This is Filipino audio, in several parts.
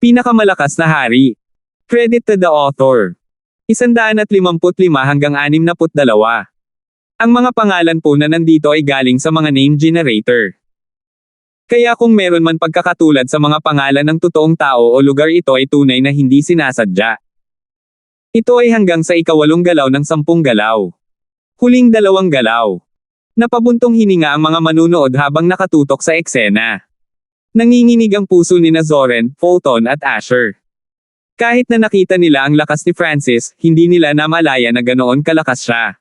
Pinakamalakas na hari. Credit to the author. 155 hanggang 62. Ang mga pangalan po na nandito ay galing sa mga name generator. Kaya kung meron man pagkakatulad sa mga pangalan ng totoong tao o lugar, ito ay tunay na hindi sinasadya. Ito ay hanggang sa ika-8 galaw ng 10 galaw. Huling 2 galaw. Napabuntong hininga ang mga manunood habang nakatutok sa eksena. Nanginginig ang puso ni Zoren, Fulton at Asher. Kahit na nakita nila ang lakas ni Francis, hindi nila namalaya na ganoon kalakas siya.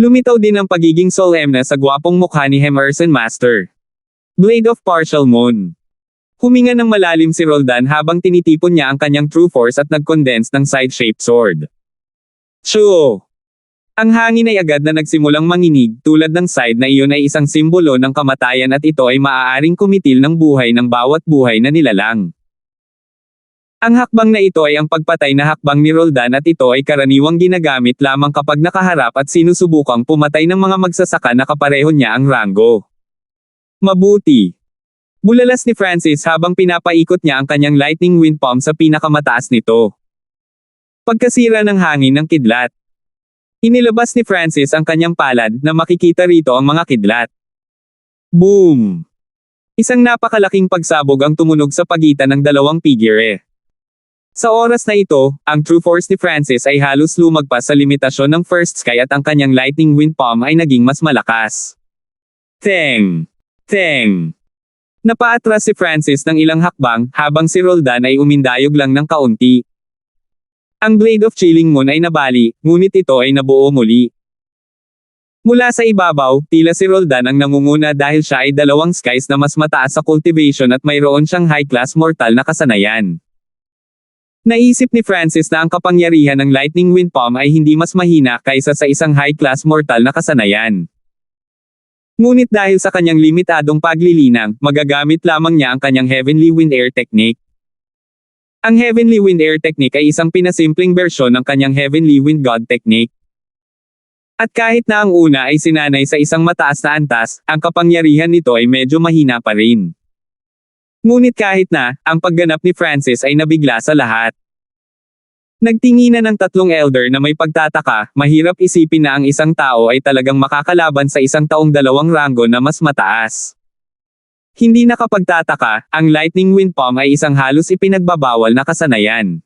Lumitaw din ang pagiging solemn sa gwapong mukha ni Emerson Master. Blade of Partial Moon. Huminga ng malalim si Roldan habang tinitipon niya ang kanyang True Force at nag-condense ng side-shaped sword. Shoo! Ang hangin ay agad na nagsimulang manginig, tulad ng side na iyon ay isang simbolo ng kamatayan at ito ay maaaring kumitil ng buhay ng bawat buhay na nilalang. Ang hakbang na ito ay ang pagpatay na hakbang ni Roldan at ito ay karaniwang ginagamit lamang kapag nakaharap at sinusubukang pumatay ng mga magsasaka na kapareho niya ang ranggo. Mabuti. Bulalas ni Francis habang pinapaikot niya ang kanyang lightning wind palm sa pinakamataas nito. Pagkasira ng hangin ng kidlat. Inilabas ni Francis ang kanyang palad na makikita rito ang mga kidlat. Boom! Isang napakalaking pagsabog ang tumunog sa pagitan ng dalawang figure. Sa oras na ito, ang True Force ni Francis ay halos lumagpas sa limitasyon ng First Sky at ang kanyang lightning wind palm ay naging mas malakas. Teng! Teng! Napaatras si Francis ng ilang hakbang, habang si Roldan ay umindayog lang ng kaunti. Ang Blade of Chilling Moon ay nabali, ngunit ito ay nabuo muli. Mula sa ibabaw, tila si Roldan ang nangunguna dahil siya ay 2 skies na mas mataas sa cultivation at mayroon siyang high-class mortal na kasanayan. Naisip ni Francis na ang kapangyarihan ng lightning wind palm ay hindi mas mahina kaysa sa isang high-class mortal na kasanayan. Ngunit dahil sa kanyang limitadong paglilinang, magagamit lamang niya ang kanyang Heavenly Wind Air Technique. Ang Heavenly Wind Air Technique ay isang pinasimpleng bersyon ng kanyang Heavenly Wind God Technique. At kahit na ang una ay sinanay sa isang mataas na antas, ang kapangyarihan nito ay medyo mahina pa rin. Ngunit kahit na, ang pagganap ni Francis ay nabigla sa lahat. Nagtinginan ng 3 elder na may pagtataka, mahirap isipin na ang isang tao ay talagang makakalaban sa isang taong 2 ranggo na mas mataas. Hindi nakapagtataka, ang lightning wind palm ay isang halos ipinagbabawal na kasanayan.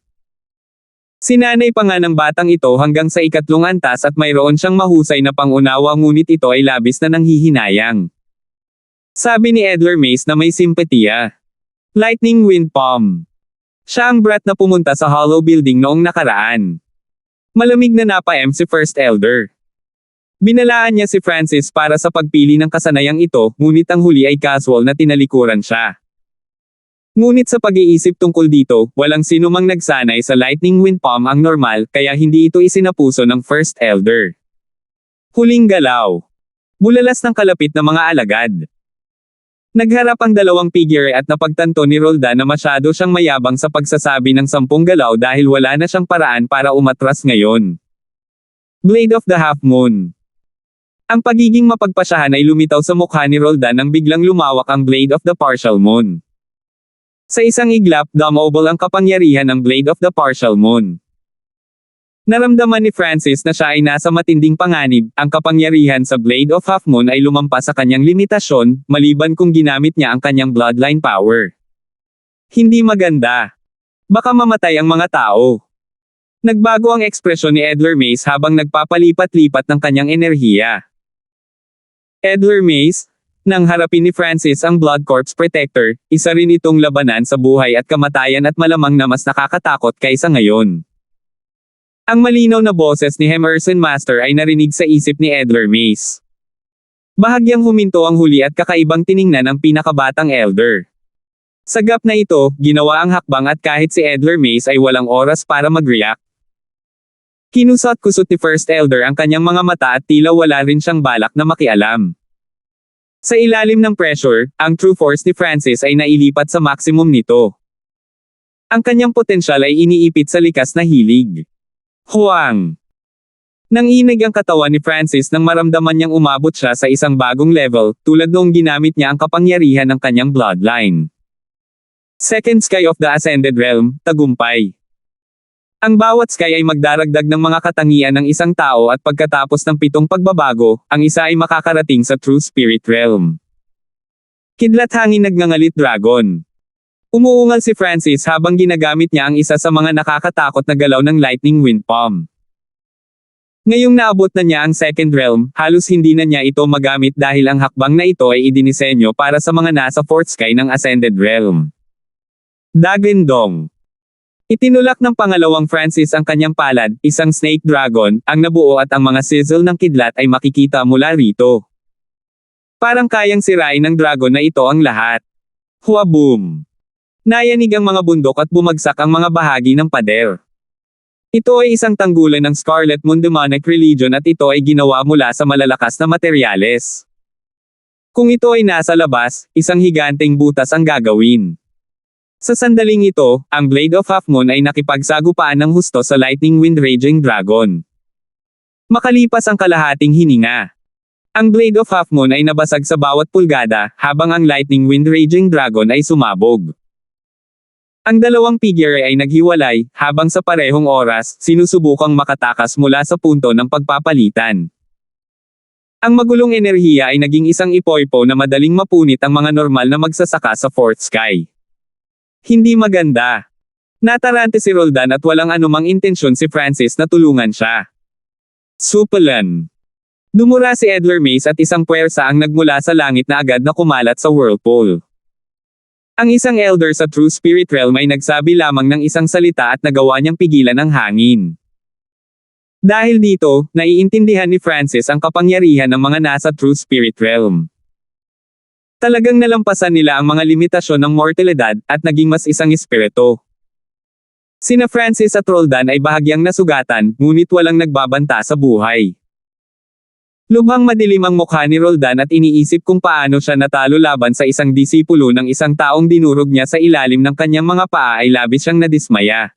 Sinanay pa nga ng batang ito hanggang sa 3 antas at mayroon siyang mahusay na pangunawa, ngunit ito ay labis na nanghihinayang. Sabi ni Edler Mace na may simpatiya. Lightning wind palm. Siya ang brat na pumunta sa Hollow Building noong nakaraan. Malamig na napa-M si First Elder. Binalaan niya si Francis para sa pagpili ng kasanayang ito, ngunit ang huli ay casual na tinalikuran siya. Ngunit sa pag-iisip tungkol dito, walang sinumang nagsanay sa lightning wind palm ang normal, kaya hindi ito isinapuso ng First Elder. Huling galaw. Bulalas ng kalapit na mga alagad. Nagharap ang 2 figure at napagtanto ni Roldan na masyado siyang mayabang sa pagsasabi ng 10 galaw dahil wala na siyang paraan para umatras ngayon. Blade of the Half Moon. Ang pagiging mapagpasyahan ay lumitaw sa mukha ni Roldan nang biglang lumawak ang Blade of the Partial Moon. Sa isang iglap, dumobble ang kapangyarihan ng Blade of the Partial Moon. Naramdaman ni Francis na siya ay nasa matinding panganib, ang kapangyarihan sa Blade of Half Moon ay lumampas sa kanyang limitasyon, maliban kung ginamit niya ang kanyang bloodline power. Hindi maganda. Baka mamatay ang mga tao. Nagbago ang ekspresyon ni Edler Mace habang nagpapalipat-lipat ng kanyang enerhiya. Edler Mace, nang harapin ni Francis ang Blood Corpse Protector, isa rin itong labanan sa buhay at kamatayan at malamang na mas nakakatakot kaysa ngayon. Ang malinaw na boses ni Emerson Master ay narinig sa isip ni Edler Mace. Bahagyang huminto ang huli at kakaibang tiningnan ang pinakabatang elder. Sa gap na ito, ginawa ang hakbang at kahit si Edler Mace ay walang oras para mag-react. Kinusot-kusot ni First Elder ang kanyang mga mata at tila wala rin siyang balak na makialam. Sa ilalim ng pressure, ang True Force ni Francis ay nailipat sa maximum nito. Ang kanyang potensyal ay iniipit sa likas na hilig. Huwang! Nanginig ang katawan ni Francis nang maramdaman niyang umabot siya sa isang bagong level, tulad noong ginamit niya ang kapangyarihan ng kanyang bloodline. Second Sky of the Ascended Realm, Tagumpay. Ang bawat sky ay magdaragdag ng mga katangian ng isang tao at pagkatapos ng 7 pagbabago, ang isa ay makakarating sa True Spirit Realm. Kidlat hangin nagngangalit dragon. Umuungal si Francis habang ginagamit niya ang isa sa mga nakakatakot na galaw ng Lightning Wind Palm. Ngayong naabot na niya ang Second Realm, halos hindi na niya ito magamit dahil ang hakbang na ito ay idinisenyo para sa mga nasa Fourth Sky ng Ascended Realm. Dagendong. Itinulak ng pangalawang Francis ang kanyang palad, isang snake dragon, ang nabuo at ang mga sizzle ng kidlat ay makikita mula rito. Parang kayang sirain ng dragon na ito ang lahat. Huwaboom! Nayanig ang mga bundok at bumagsak ang mga bahagi ng pader. Ito ay isang tanggulan ng Scarlet Moon Demonic Religion at ito ay ginawa mula sa malalakas na materyales. Kung ito ay nasa labas, isang higanteng butas ang gagawin. Sa sandaling ito, ang Blade of Half Moon ay nakipagsagupaan ng husto sa Lightning Wind Raging Dragon. Makalipas ang kalahating hininga. Ang Blade of Half Moon ay nabasag sa bawat pulgada, habang ang Lightning Wind Raging Dragon ay sumabog. Ang dalawang figure ay naghiwalay, habang sa parehong oras, sinusubukang makatakas mula sa punto ng pagpapalitan. Ang magulong enerhiya ay naging isang ipoipo na madaling mapunit ang mga normal na magsasaka sa Fourth Sky. Hindi maganda. Natarante si Roldan at walang anumang intensyon si Francis na tulungan siya. Supalan. Dumura si Edler Mace at isang puwersa ang nagmula sa langit na agad na kumalat sa whirlpool. Ang isang elder sa True Spirit Realm ay nagsabi lamang ng isang salita at nagawa niyang pigilan ang hangin. Dahil dito, naiintindihan ni Francis ang kapangyarihan ng mga nasa True Spirit Realm. Talagang nalampasan nila ang mga limitasyon ng mortalidad, at naging mas isang espiritu. Sina Francis at Roldan ay bahagyang nasugatan, ngunit walang nagbabanta sa buhay. Lubhang madilim ang mukha ni Roldan at iniisip kung paano siya natalo laban sa isang disipulo ng isang taong dinurog niya sa ilalim ng kanyang mga paa ay labis siyang nadismaya.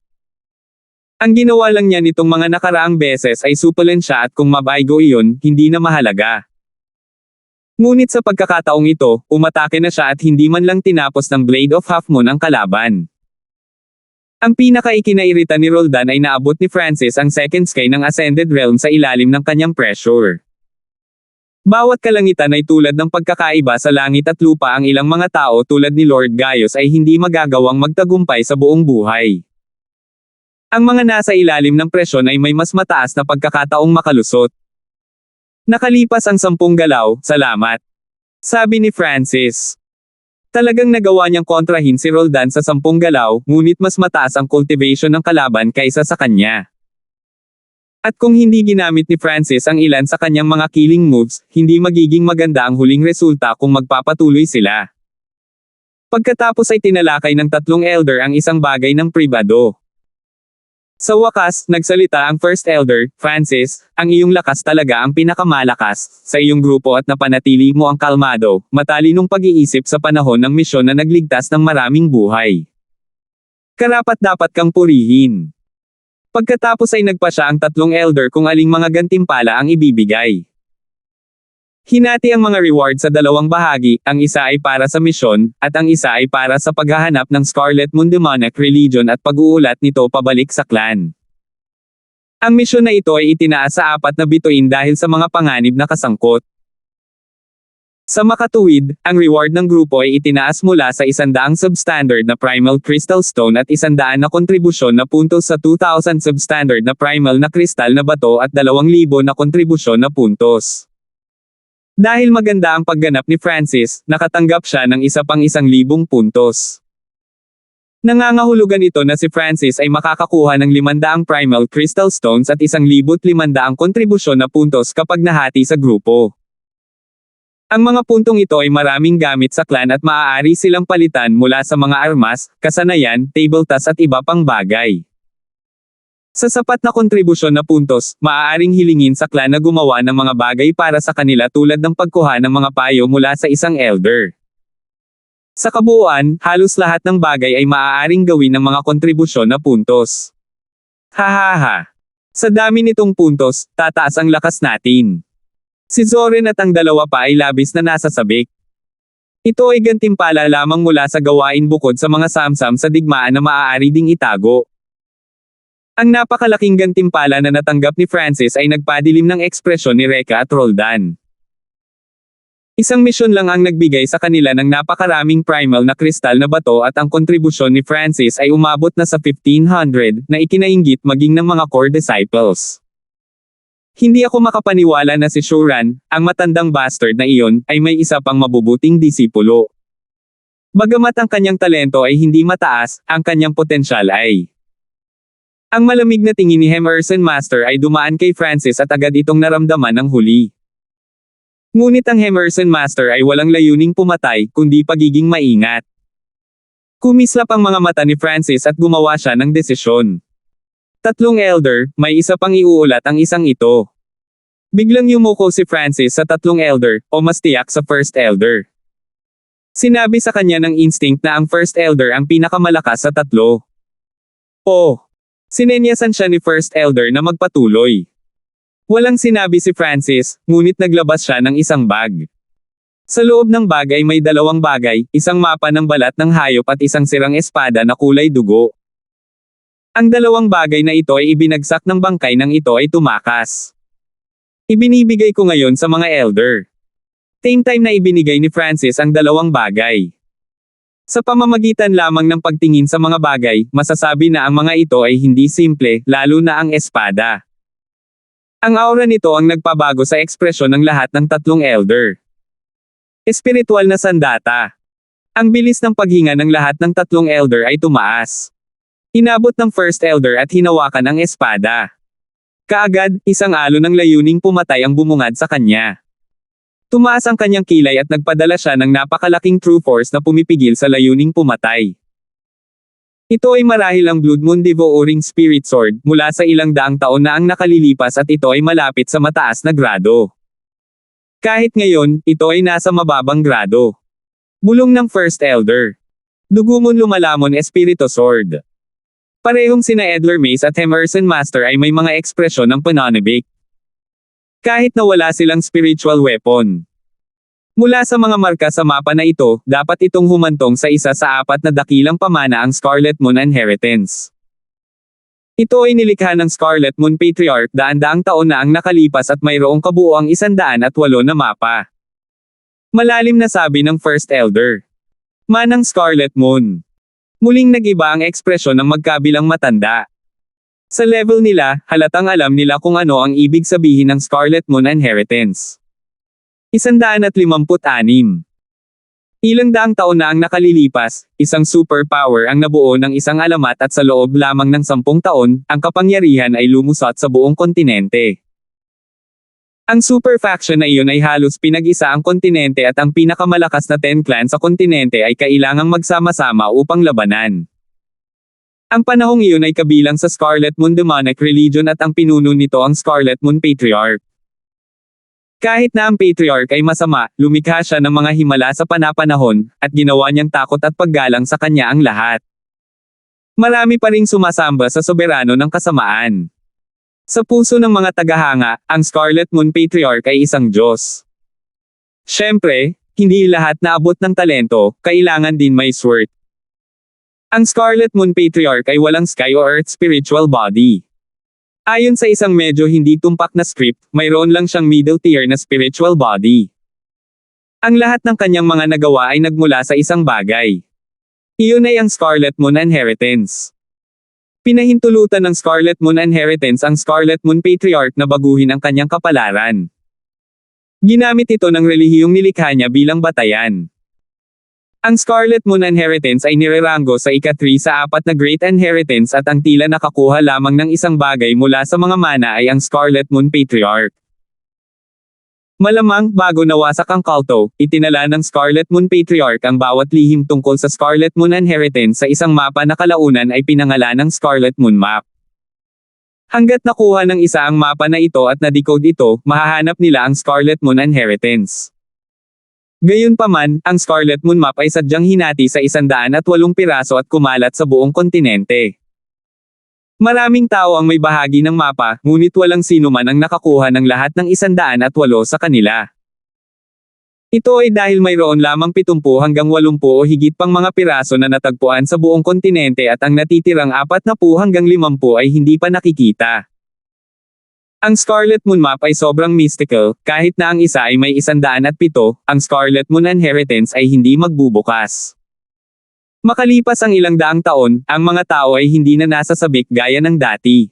Ang ginawa lang niya nitong mga nakaraang beses ay supulan siya at kung mabaygo iyon, hindi na mahalaga. Ngunit sa pagkakataong ito, umatake na siya at hindi man lang tinapos ng Blade of Half Moon ang kalaban. Ang pinaka-ikinairita ni Roldan ay naabot ni Francis ang Second Sky ng Ascended Realm sa ilalim ng kanyang pressure. Bawat kalangitan ay tulad ng pagkakaiba sa langit at lupa, ang ilang mga tao tulad ni Lord Gaius ay hindi magagawang magtagumpay sa buong buhay. Ang mga nasa ilalim ng presyon ay may mas mataas na pagkakataong makalusot. Nakalipas ang 10 galaw, salamat. Sabi ni Francis. Talagang nagawa niyang kontrahin si Roldan sa 10 galaw, ngunit mas mataas ang cultivation ng kalaban kaysa sa kanya. At kung hindi ginamit ni Francis ang ilan sa kanyang mga killing moves, hindi magiging maganda ang huling resulta kung magpapatuloy sila. Pagkatapos ay tinalakay ng 3 elder ang isang bagay ng pribado. Sa wakas, nagsalita ang First Elder, Francis, ang iyong lakas talaga ang pinakamalakas sa iyong grupo at napanatili mo ang kalmado, matalinong pag-iisip sa panahon ng misyon na nagligtas ng maraming buhay. Karapat-dapat kang purihin. Pagkatapos ay nagpa siya ang 3 elder kung aling mga gantimpala ang ibibigay. Hinati ang mga reward sa 2 bahagi, ang isa ay para sa misyon, at ang isa ay para sa paghahanap ng Scarlet Moon Demonic Religion at pag-uulat nito pabalik sa clan. Ang misyon na ito ay itinaas sa 4 na bituin dahil sa mga panganib na kasangkot. Sa makatuwid, ang reward ng grupo ay itinaas mula sa 100 substandard na Primal Crystal Stone at 100 na kontribusyon na puntos sa 2,000 substandard na Primal na Kristal na Bato at 2,000 na kontribusyon na puntos. Dahil maganda ang pagganap ni Francis, nakatanggap siya ng isa pang 1,000 puntos. Nangangahulugan ito na si Francis ay makakakuha ng 500 Primal Crystal Stones at 1,500 kontribusyon na puntos kapag nahati sa grupo. Ang mga puntong ito ay maraming gamit sa clan at maaari silang palitan mula sa mga armas, kasanayan, table tasks at iba pang bagay. Sa sapat na kontribusyon na puntos, maaaring hilingin sa clan na gumawa ng mga bagay para sa kanila tulad ng pagkuha ng mga payo mula sa isang elder. Sa kabuuan, halos lahat ng bagay ay maaaring gawin ng mga kontribusyon na puntos. Hahaha. Sa dami nitong puntos, tataas ang lakas natin. Si Zorin at ang 2 pa ay labis na nasasabik. Ito ay gantimpala lamang mula sa gawain bukod sa mga samsam sa digmaan na maaari ding itago. Ang napakalaking gantimpala na natanggap ni Francis ay nagpadilim ng ekspresyon ni Rekka at Roldan. Isang misyon lang ang nagbigay sa kanila ng napakaraming primal na kristal na bato at ang kontribusyon ni Francis ay umabot na sa 1,500 na ikinainggit maging ng mga core disciples. Hindi ako makapaniwala na si Shuran, ang matandang bastard na iyon, ay may isa pang mabubuting disipulo. Bagamat ang kanyang talento ay hindi mataas, ang kanyang potensyal ay. Ang malamig na tingin ni Emerson Master ay dumaan kay Francis at agad itong naramdaman ng huli. Ngunit ang Emerson Master ay walang layuning pumatay, kundi pagiging maingat. Kumislap ang mga mata ni Francis at gumawa siya ng desisyon. 3 elder, may isa pang iuulat ang isang ito. Biglang yumuko si Francis sa 3 elder, o mas tiyak sa first elder. Sinabi sa kanya ng instinct na ang first elder ang pinakamalakas sa 3. Sinenyasan siya ni first elder na magpatuloy. Walang sinabi si Francis, ngunit naglabas siya ng isang bag. Sa loob ng bag ay may 2 bagay, isang mapa ng balat ng hayop at isang sirang espada na kulay dugo. Ang 2 bagay na ito ay ibinagsak ng bangkay nang ito ay tumakas. Ibinibigay ko ngayon sa mga elder. Same time na ibinigay ni Francis ang 2 bagay. Sa pamamagitan lamang ng pagtingin sa mga bagay, masasabi na ang mga ito ay hindi simple, lalo na ang espada. Ang aura nito ang nagpabago sa ekspresyon ng lahat ng 3 elder. Espiritual na sandata. Ang bilis ng paghinga ng lahat ng 3 elder ay tumaas. Inabot ng first elder at hinawakan ang espada. Kaagad, isang alon ng layuning pumatay ang bumungad sa kanya. Tumaas ang kanyang kilay at nagpadala siya ng napakalaking true force na pumipigil sa layuning pumatay. Ito ay marahil ang Blood Moon Devouring Spirit Sword, mula sa ilang daang taon na ang nakalilipas at ito ay malapit sa mataas na grado. Kahit ngayon, ito ay nasa mababang grado. Bulong ng First Elder. Dugumon lumalamon Espiritu Sword. Parehong sina Edler Mace at Emerson Master ay may mga ekspresyon ng pananabik. Kahit na wala silang spiritual weapon. Mula sa mga marka sa mapa na ito, dapat itong humantong sa isa sa 4 na dakilang pamana ang Scarlet Moon Inheritance. Ito ay nilikha ng Scarlet Moon Patriarch daan-daang taon na ang nakalipas at mayroong kabuoang 108 na mapa. Malalim na sabi ng First Elder. Manang Scarlet Moon. Muling nag-iba ang ekspresyon ng magkabilang matanda. Sa level nila, halatang alam nila kung ano ang ibig sabihin ng Scarlet Moon Inheritance. 156. Ilang daang taon na ang nakalilipas, isang superpower ang nabuo ng isang alamat at sa loob lamang ng 10 taon, ang kapangyarihan ay lumusot sa buong kontinente. Ang super faction na iyon ay halos pinag-isa ang kontinente at ang pinakamalakas na 10 clan sa kontinente ay kailangang magsama-sama upang labanan. Ang panahong iyon ay kabilang sa Scarlet Moon Demonic Religion at ang pinuno nito ang Scarlet Moon Patriarch. Kahit na ang Patriarch ay masama, lumikha siya ng mga himala sa panapanahon, at ginawa niyang takot at paggalang sa kanya ang lahat. Marami pa ring sumasamba sa soberano ng kasamaan. Sa puso ng mga tagahanga, ang Scarlet Moon Patriarch ay isang Diyos. Siyempre, hindi lahat na abot ng talento, kailangan din may sword. Ang Scarlet Moon Patriarch ay walang sky o earth spiritual body. Ayon sa isang medyo hindi tumpak na script, mayroon lang siyang middle tier na spiritual body. Ang lahat ng kanyang mga nagawa ay nagmula sa isang bagay. Iyon ay ang Scarlet Moon Inheritance. Pinahintulutan ng Scarlet Moon Inheritance ang Scarlet Moon Patriarch na baguhin ang kanyang kapalaran. Ginamit ito ng relihiyong nilikha niya bilang batayan. Ang Scarlet Moon Inheritance ay nirerango sa ika-3 sa 4 na Great Inheritance at ang tila nakakuha lamang ng isang bagay mula sa mga mana ay ang Scarlet Moon Patriarch. Malamang, bago nawasak ang kulto, itinala ng Scarlet Moon Patriarch ang bawat lihim tungkol sa Scarlet Moon Inheritance sa isang mapa na kalaunan ay pinangalan ng Scarlet Moon Map. Hanggat nakuha ng isa ang mapa na ito at na-decode ito, mahahanap nila ang Scarlet Moon Inheritance. Gayunpaman, ang Scarlet Moon Map ay sadyang hinati sa 108 piraso at kumalat sa buong kontinente. Maraming tao ang may bahagi ng mapa, ngunit walang sino man ang nakakuha ng lahat ng 108 sa kanila. Ito ay dahil mayroon lamang 70 hanggang 80 o higit pang mga piraso na natagpuan sa buong kontinente at ang natitirang 40 hanggang 50 ay hindi pa nakikita. Ang Scarlet Moon Map ay sobrang mystical, kahit na ang isa ay may 107, ang Scarlet Moon Inheritance ay hindi magbubukas. Makalipas ang ilang daang taon, ang mga tao ay hindi na nasasabik gaya ng dati.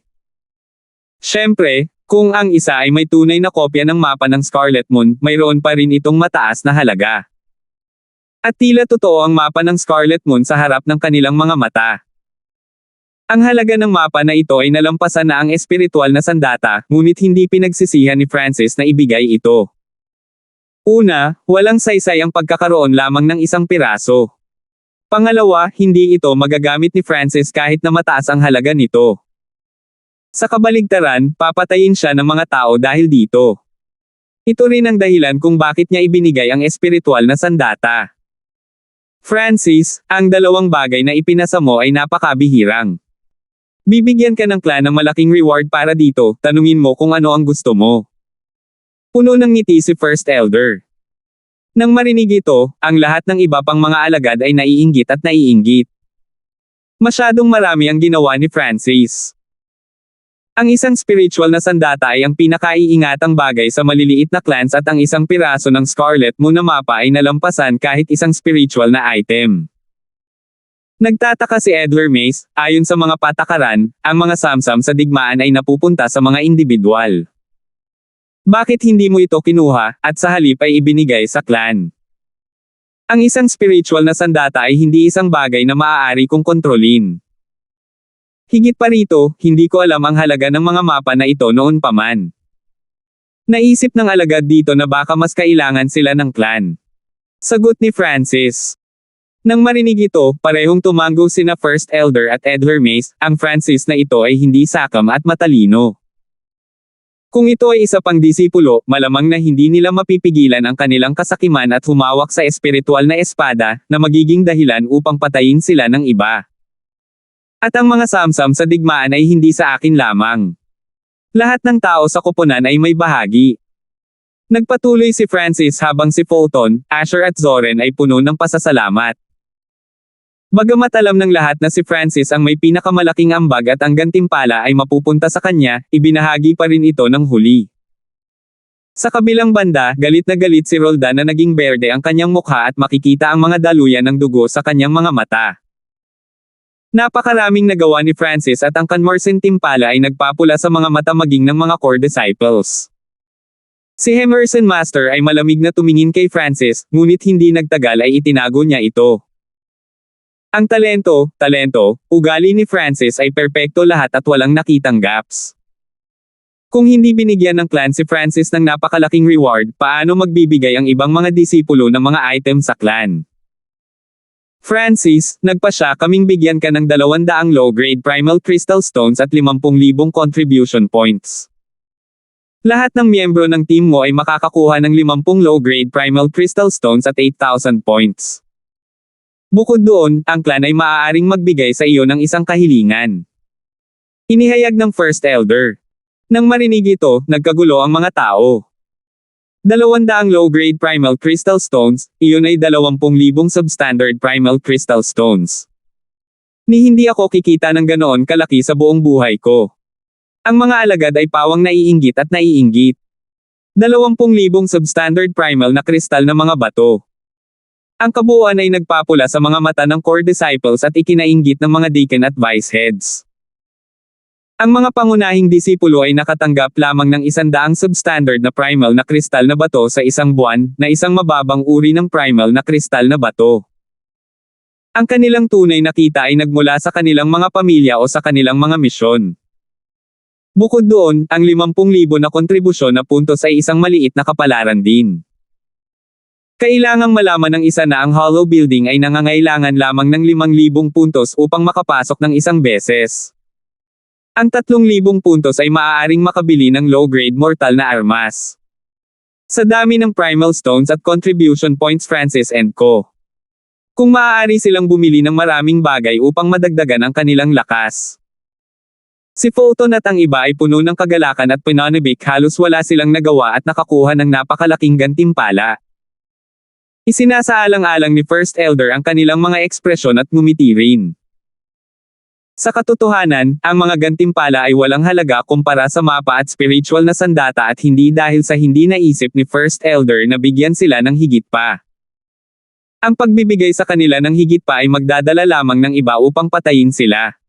Siyempre, kung ang isa ay may tunay na kopya ng mapa ng Scarlet Moon, mayroon pa rin itong mataas na halaga. At tila totoo ang mapa ng Scarlet Moon sa harap ng kanilang mga mata. Ang halaga ng mapa na ito ay nalampasan na ang espiritual na sandata, ngunit hindi pinagsisihan ni Francis na ibigay ito. Una, walang saysay ang pagkakaroon lamang ng isang piraso. Pangalawa, hindi ito magagamit ni Francis kahit na mataas ang halaga nito. Sa kabaligtaran, papatayin siya ng mga tao dahil dito. Ito rin ang dahilan kung bakit niya ibinigay ang espiritual na sandata. Francis, ang dalawang bagay na ipinasa mo ay napakabihirang. Bibigyan ka ng clan ng malaking reward para dito, tanungin mo kung ano ang gusto mo. Puno ng ngiti si First Elder. Nang marinig ito, ang lahat ng iba pang mga alagad ay naiinggit at naiinggit. Masyadong marami ang ginawa ni Francis. Ang isang spiritual na sandata ay ang pinakaiingatang bagay sa maliliit na clans at ang isang piraso ng Scarlet Moon na mapa ay nalampasan kahit isang spiritual na item. Nagtataka si Edler Mace, ayon sa mga patakaran, ang mga samsam sa digmaan ay napupunta sa mga individual. Bakit hindi mo ito kinuha, at sa halip ay ibinigay sa clan? Ang isang spiritual na sandata ay hindi isang bagay na maaari kong kontrolin. Higit pa rito, hindi ko alam ang halaga ng mga mapa na ito noon pa man. Naisip ng alagad dito na baka mas kailangan sila ng clan. Sagot ni Francis. Nang marinig ito, parehong tumanggo sina First Elder at Edler Mace, ang Francis na ito ay hindi sakam at matalino. Kung ito ay isa pang disipulo, malamang na hindi nila mapipigilan ang kanilang kasakiman at humawak sa espiritual na espada, na magiging dahilan upang patayin sila ng iba. At ang mga samsam sa digmaan ay hindi sa akin lamang. Lahat ng tao sa koponan ay may bahagi. Nagpatuloy si Francis habang si Fulton, Asher at Zoren ay puno ng pasasalamat. Bagamat alam ng lahat na si Francis ang may pinakamalaking ambag at ang gantimpala ay mapupunta sa kanya, ibinahagi pa rin ito ng huli. Sa kabilang banda, galit na galit si Roldan na naging berde ang kanyang mukha at makikita ang mga daluyan ng dugo sa kanyang mga mata. Napakaraming nagawa ni Francis at ang Kanmorsen Timpala ay nagpapula sa mga mata maging ng mga core disciples. Si Emerson Master ay malamig na tumingin kay Francis, ngunit hindi nagtagal ay itinago niya ito. Ang talento, ugali ni Francis ay perpekto lahat at walang nakitang gaps. Kung hindi binigyan ng clan si Francis ng napakalaking reward, paano magbibigay ang ibang mga disipulo ng mga item sa clan? Francis, nagpasya kaming bigyan ka ng 200 low-grade primal crystal stones at 50,000 contribution points. Lahat ng miyembro ng team mo ay makakakuha ng 50 low-grade primal crystal stones at 8,000 points. Bukod doon, ang clan ay maaaring magbigay sa iyo ng isang kahilingan. Inihayag ng First Elder. Nang marinig ito, nagkagulo ang mga tao. 200 low-grade primal crystal stones, iyon ay 20,000 substandard primal crystal stones. Hindi ako kikita ng ganoon kalaki sa buong buhay ko. Ang mga alagad ay pawang naiinggit at naiinggit. 20,000 substandard primal na kristal na mga bato. Ang kabuuan ay nagpapula sa mga mata ng core disciples at ikinainggit ng mga deacon at vice heads. Ang mga pangunahing disipulo ay nakatanggap lamang ng 100 substandard na primal na kristal na bato sa isang buwan, na isang mababang uri ng primal na kristal na bato. Ang kanilang tunay na kita ay nagmula sa kanilang mga pamilya o sa kanilang mga misyon. Bukod doon, ang 50,000 na kontribusyon na puntos ay isang maliit na kapalaran din. Kailangang malaman ng isa na ang Hollow Building ay nangangailangan lamang ng 5,000 puntos upang makapasok ng isang beses. Ang 3,000 puntos ay maaaring makabili ng low-grade mortal na armas. Sa dami ng primal stones at contribution points Francis and Co. Kung maaari silang bumili ng maraming bagay upang madagdagan ang kanilang lakas. Si Fulton at ang iba ay puno ng kagalakan at pananabik, halos wala silang nagawa at nakakuha ng napakalaking gantimpala. Isinasaalang-alang ni First Elder ang kanilang mga ekspresyon at ngumiti rin. Sa katotohanan, ang mga gantimpala ay walang halaga kumpara sa mapa at spiritual na sandata at hindi dahil sa hindi naisip ni First Elder na bigyan sila ng higit pa. Ang pagbibigay sa kanila ng higit pa ay magdadala lamang ng iba upang patayin sila.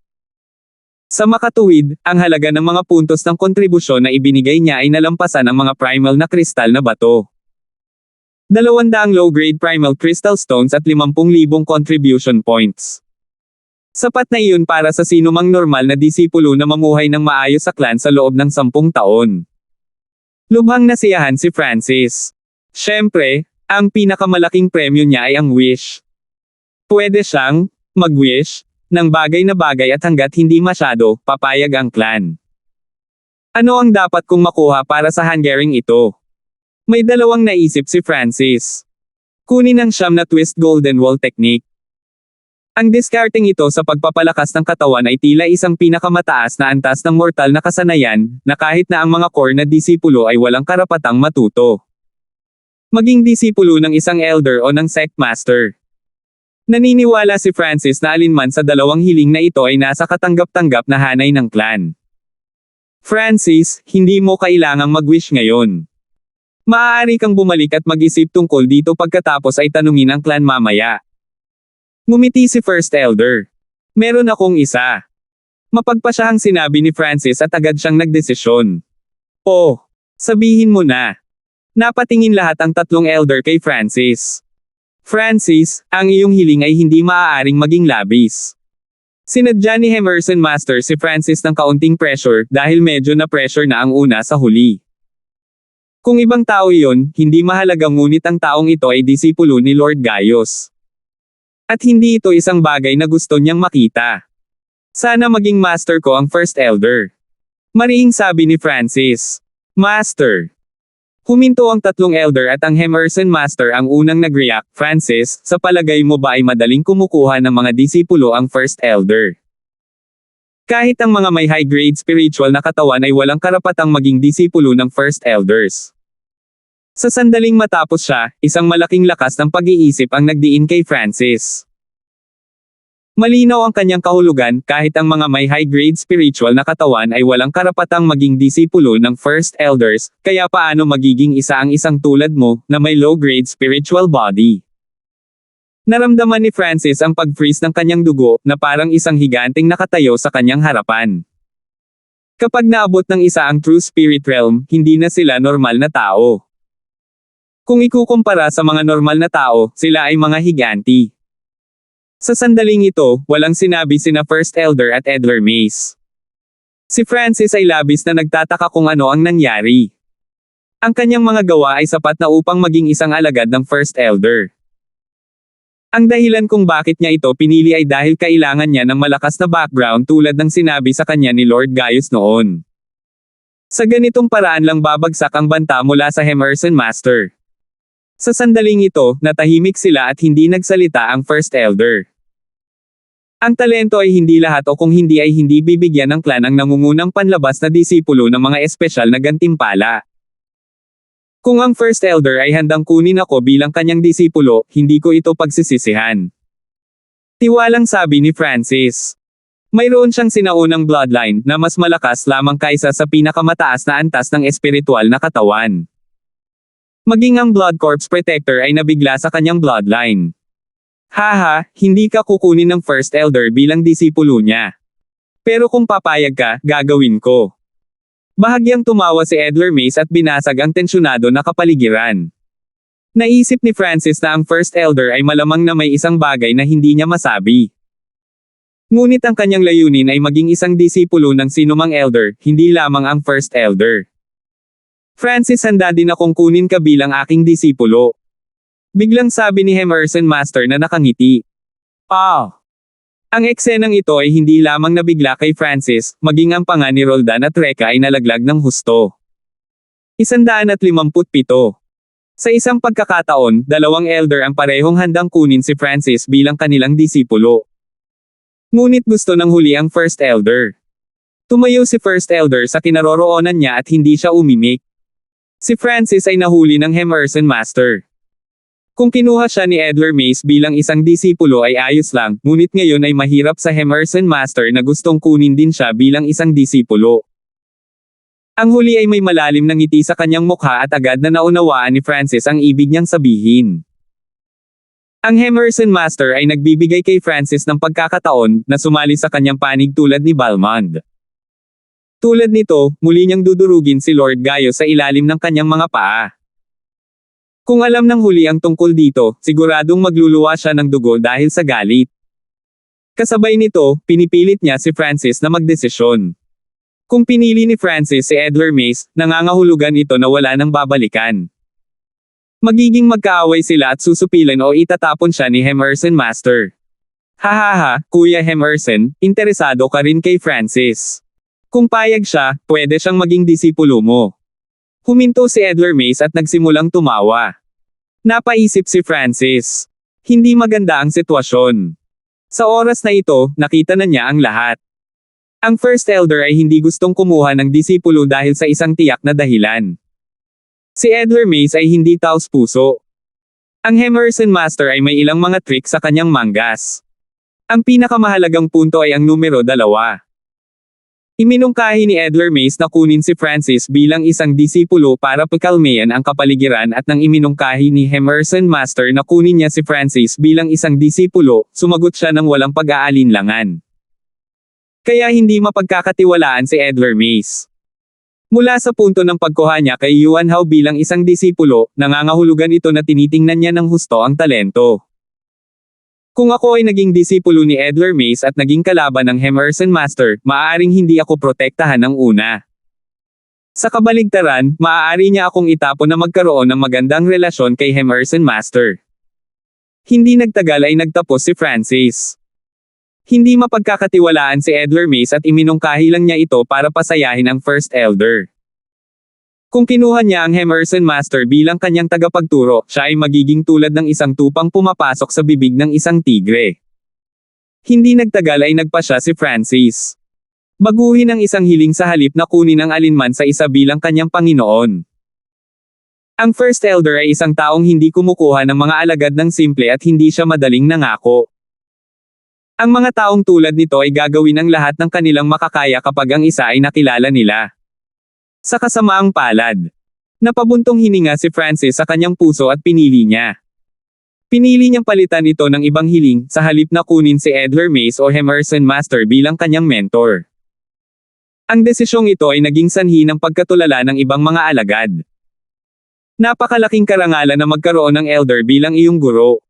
Sa makatuwid, ang halaga ng mga puntos ng kontribusyon na ibinigay niya ay nalampasan ang mga primal na kristal na bato. 200 low-grade primal crystal stones at 50,000 contribution points. Sapat na iyon para sa sinumang normal na disipulo na mamuhay ng maayos sa clan sa loob ng 10 taon. Lubhang nasiyahan si Francis. Siyempre, ang pinakamalaking premyo niya ay ang wish. Pwede siyang mag-wish ng bagay na bagay at hanggat hindi masyado papayag ang clan. Ano ang dapat kong makuha para sa hangaring ito? May dalawang naisip si Francis. Kunin ang siyam na twist golden wall technique. Ang discarding ito sa pagpapalakas ng katawan ay tila isang pinakamataas na antas ng mortal na kasanayan, na kahit na ang mga core na disipulo ay walang karapatang matuto. Maging disipulo ng isang elder o ng sect master. Naniniwala si Francis na alinman sa dalawang hiling na ito ay nasa katanggap-tanggap na hanay ng clan. Francis, hindi mo kailangang mag-wish ngayon. Maaari kang bumalik at mag-isip tungkol dito pagkatapos ay tanungin ang clan mamaya. Ngumiti si First Elder. Meron akong isa. Mapagpasyahang sinabi ni Francis at agad siyang nagdesisyon. Oh, sabihin mo na. Napatingin lahat ang tatlong elder kay Francis. Francis, ang iyong hiling ay hindi maaaring maging labis. Sinadya ni Emerson Master si Francis ng kaunting pressure dahil medyo na pressure na ang una sa huli. Kung ibang tao iyon, hindi mahalaga ngunit ang taong ito ay disipulo ni Lord Gaius. At hindi ito isang bagay na gusto niyang makita. Sana maging master ko ang First Elder. Mariing sabi ni Francis. Master. Huminto ang tatlong elder at ang Emerson Master ang unang nag-react. Francis, sa palagay mo ba ay madaling kumukuha ng mga disipulo ang First Elder? Kahit ang mga may high-grade spiritual na katawan ay walang karapatang maging disipulo ng First Elders. Sa sandaling matapos siya, isang malaking lakas ng pag-iisip ang nagdiin kay Francis. Malinaw ang kanyang kahulugan, kahit ang mga may high-grade spiritual na katawan ay walang karapatang maging disipulo ng First Elders, kaya paano magiging isa ang isang tulad mo, na may low-grade spiritual body? Naramdaman ni Francis ang pag-freeze ng kanyang dugo, na parang isang higanting nakatayo sa kanyang harapan. Kapag naabot ng isa ang true spirit realm, hindi na sila normal na tao. Kung ikukumpara sa mga normal na tao, sila ay mga higanti. Sa sandaling ito, walang sinabi sina First Elder at Edler Mace. Si Francis ay labis na nagtataka kung ano ang nangyari. Ang kanyang mga gawa ay sapat na upang maging isang alagad ng First Elder. Ang dahilan kung bakit niya ito pinili ay dahil kailangan niya ng malakas na background tulad ng sinabi sa kanya ni Lord Gaius noon. Sa ganitong paraan lang babagsak ang banta mula sa Emerson Master. Sa sandaling ito, natahimik sila at hindi nagsalita ang First Elder. Ang talento ay hindi lahat o kung hindi ay hindi bibigyan ng clan ang nangungunang panlabas na disipulo ng mga espesyal na gantimpala. Kung ang First Elder ay handang kunin ako bilang kanyang disipulo, hindi ko ito pagsisisihan. Tiwalang sabi ni Francis. Mayroon siyang sinaunang bloodline na mas malakas lamang kaysa sa pinakamataas na antas ng espiritual na katawan. Maging ang Blood Corpse Protector ay nabigla sa kanyang bloodline. Haha, hindi ka kukunin ng First Elder bilang disipulo niya. Pero kung papayag ka, gagawin ko. Bahagyang tumawa si Edler Mace at binasag ang tensyonado na kapaligiran. Naisip ni Francis na ang First Elder ay malamang na may isang bagay na hindi niya masabi. Ngunit ang kanyang layunin ay maging isang disipulo ng sinumang elder, hindi lamang ang First Elder. Francis, handa din akong kunin ka bilang aking disipulo. Biglang sabi ni Emerson Master na nakangiti. Ang eksenang ito ay hindi lamang nabigla kay Francis, maging ang panga ni Roldan at Reka ay nalaglag ng husto. 157. Sa isang pagkakataon, dalawang elder ang parehong handang kunin si Francis bilang kanilang disipulo. Ngunit gusto ng huli ang First Elder. Tumayo si First Elder sa kinaroroonan niya at hindi siya umimik. Si Francis ay nahuli ng Emerson Master. Kung kinuha siya ni Edler Mace bilang isang disipulo ay ayos lang, ngunit ngayon ay mahirap sa Emerson Master na gustong kunin din siya bilang isang disipulo. Ang huli ay may malalim na ngiti sa kanyang mukha at agad na naunawaan ni Francis ang ibig niyang sabihin. Ang Emerson Master ay nagbibigay kay Francis ng pagkakataon na sumali sa kanyang panig tulad ni Balmond. Tulad nito, muli niyang dudurugin si Lord Gaio sa ilalim ng kanyang mga paa. Kung alam ng huli ang tungkol dito, siguradong magluluwa siya ng dugo dahil sa galit. Kasabay nito, pinipilit niya si Francis na magdesisyon. Kung pinili ni Francis si Edler Mace, nangangahulugan ito na wala nang babalikan. Magiging magkaaway sila at susupilan o itatapon siya ni Emerson Master. Hahaha, Kuya Emerson, interesado ka rin kay Francis. Kung payag siya, pwede siyang maging disipulo mo. Huminto si Edler Mace at nagsimulang tumawa. Napaisip si Francis. Hindi maganda ang sitwasyon. Sa oras na ito, nakita na niya ang lahat. Ang First Elder ay hindi gustong kumuha ng disipulo dahil sa isang tiyak na dahilan. Si Edler Mace ay hindi taos-puso. Ang Emerson Master ay may ilang mga trick sa kanyang manggas. Ang pinakamahalagang punto ay ang numero 2. Iminungkahi ni Edler Mace na kunin si Francis bilang isang disipulo para pakalmayan ang kapaligiran at nang iminungkahi ni Emerson Master na kunin niya si Francis bilang isang disipulo, sumagot siya ng walang pag-aalinlangan. Kaya hindi mapagkakatiwalaan si Edler Mace. Mula sa punto ng pagkuha niya kay Yuan Hao bilang isang disipulo, nangangahulugan ito na tinitingnan niya ng husto ang talento. Kung ako ay naging disipulo ni Edler Mace at naging kalaban ng Emerson Master, maaaring hindi ako protektahan ng una. Sa kabaligtaran, maaari niya akong itapon na magkaroon ng magandang relasyon kay Emerson Master. Hindi nagtagal ay nagtapos si Francis. Hindi mapagkakatiwalaan si Edler Mace at iminungkahi lang niya ito para pasayahin ang First Elder. Kung kinuha niya ang Emerson Master bilang kanyang tagapagturo, siya ay magiging tulad ng isang tupang pumapasok sa bibig ng isang tigre. Hindi nagtagal ay nagpasya si Francis. Baguhin ang isang hiling sa halip na kunin ang alinman sa isa bilang kanyang Panginoon. Ang First Elder ay isang taong hindi kumukuha ng mga alagad ng simple at hindi siya madaling nangako. Ang mga taong tulad nito ay gagawin ang lahat ng kanilang makakaya kapag ang isa ay nakilala nila. Sa kasamaang palad, napabuntong hininga si Francis sa kanyang puso at pinili niya. Pinili niyang palitan ito ng ibang hiling, sa halip na kunin si Edler Mace o Emerson Master bilang kanyang mentor. Ang desisyong ito ay naging sanhi ng pagkatulala ng ibang mga alagad. Napakalaking karangalan na magkaroon ng Elder bilang iyong guro.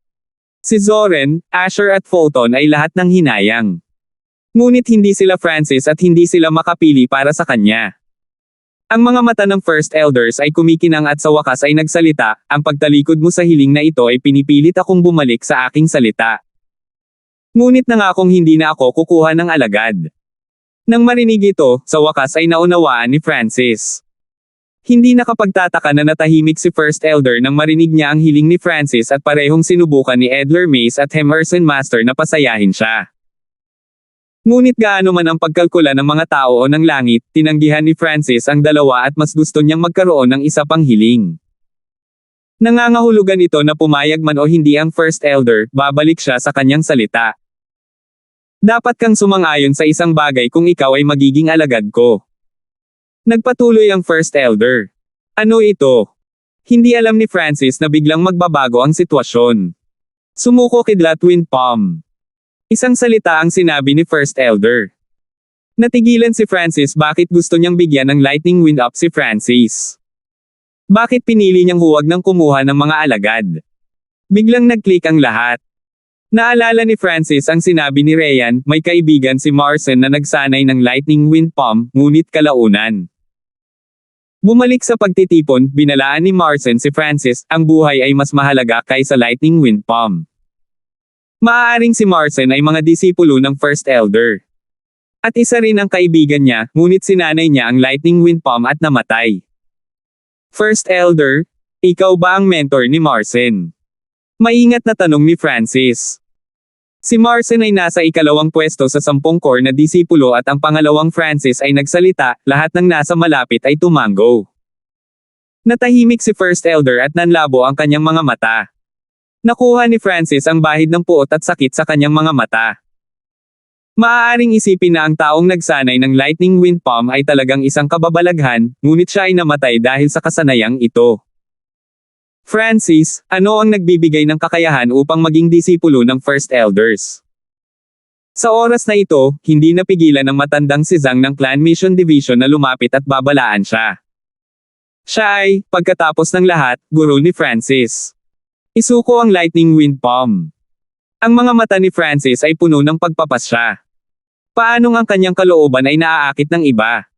Si Zoren, Asher at Fulton ay lahat ng hinayang. Ngunit hindi sila Francis at hindi sila makapili para sa kanya. Ang mga mata ng First Elders ay kumikinang at sa wakas ay nagsalita, ang pagtalikod mo sa hiling na ito ay pinipilit akong bumalik sa aking salita. Ngunit nangakong hindi na ako kukuha ng alagad. Nang marinig ito, sa wakas ay naunawaan ni Francis. Hindi nakapagtataka na natahimik si First Elder nang marinig niya ang hiling ni Francis at parehong sinubukan ni Edler Mace at Emerson Master na pasayahin siya. Ngunit gaano man ang pagkalkula ng mga tao o ng langit, tinanggihan ni Francis ang dalawa at mas gusto niyang magkaroon ng isa pang hiling. Nangangahulugan ito na pumayag man o hindi ang First Elder, babalik siya sa kanyang salita. Dapat kang sumang-ayon sa isang bagay kung ikaw ay magiging alagad ko. Nagpatuloy ang First Elder. Ano ito? Hindi alam ni Francis na biglang magbabago ang sitwasyon. Sumuko kidlat wind palm. Isang salita ang sinabi ni First Elder. Natigilan si Francis bakit gusto niyang bigyan ng lightning wind up si Francis. Bakit pinili niyang huwag nang kumuha ng mga alagad? Biglang nag-click ang lahat. Naalala ni Francis ang sinabi ni Ryan, may kaibigan si Marcin na nagsanay ng lightning wind palm, ngunit kalaunan. Bumalik sa pagtitipon, binalaan ni Marcin si Francis, ang buhay ay mas mahalaga kaysa lightning wind palm. Maaaring si Marcin ay mga disipulo ng First Elder. At isa rin ang kaibigan niya, ngunit sinanay niya ang lightning wind palm at namatay. First Elder, ikaw ba ang mentor ni Marcin? Maingat na tanong ni Francis. Si Marcin ay nasa ikalawang pwesto sa 10 core na disipulo at ang pangalawang Francis ay nagsalita, lahat ng nasa malapit ay tumango. Natahimik si First Elder at nanlabo ang kanyang mga mata. Nakuha ni Francis ang bahid ng puot at sakit sa kanyang mga mata. Maaaring isipin na ang taong nagsanay ng lightning wind palm ay talagang isang kababalaghan, ngunit siya ay namatay dahil sa kasanayang ito. Francis, ano ang nagbibigay ng kakayahan upang maging disipulo ng First Elders? Sa oras na ito, hindi napigilan ng matandang si Zhang ng Clan Mission Division na lumapit at babalaan siya. Siya ay, pagkatapos ng lahat, guro ni Francis. Isuko ang lightning wind palm. Ang mga mata ni Francis ay puno ng pagpapasya. Paanong ang kanyang kalooban ay naaakit ng iba?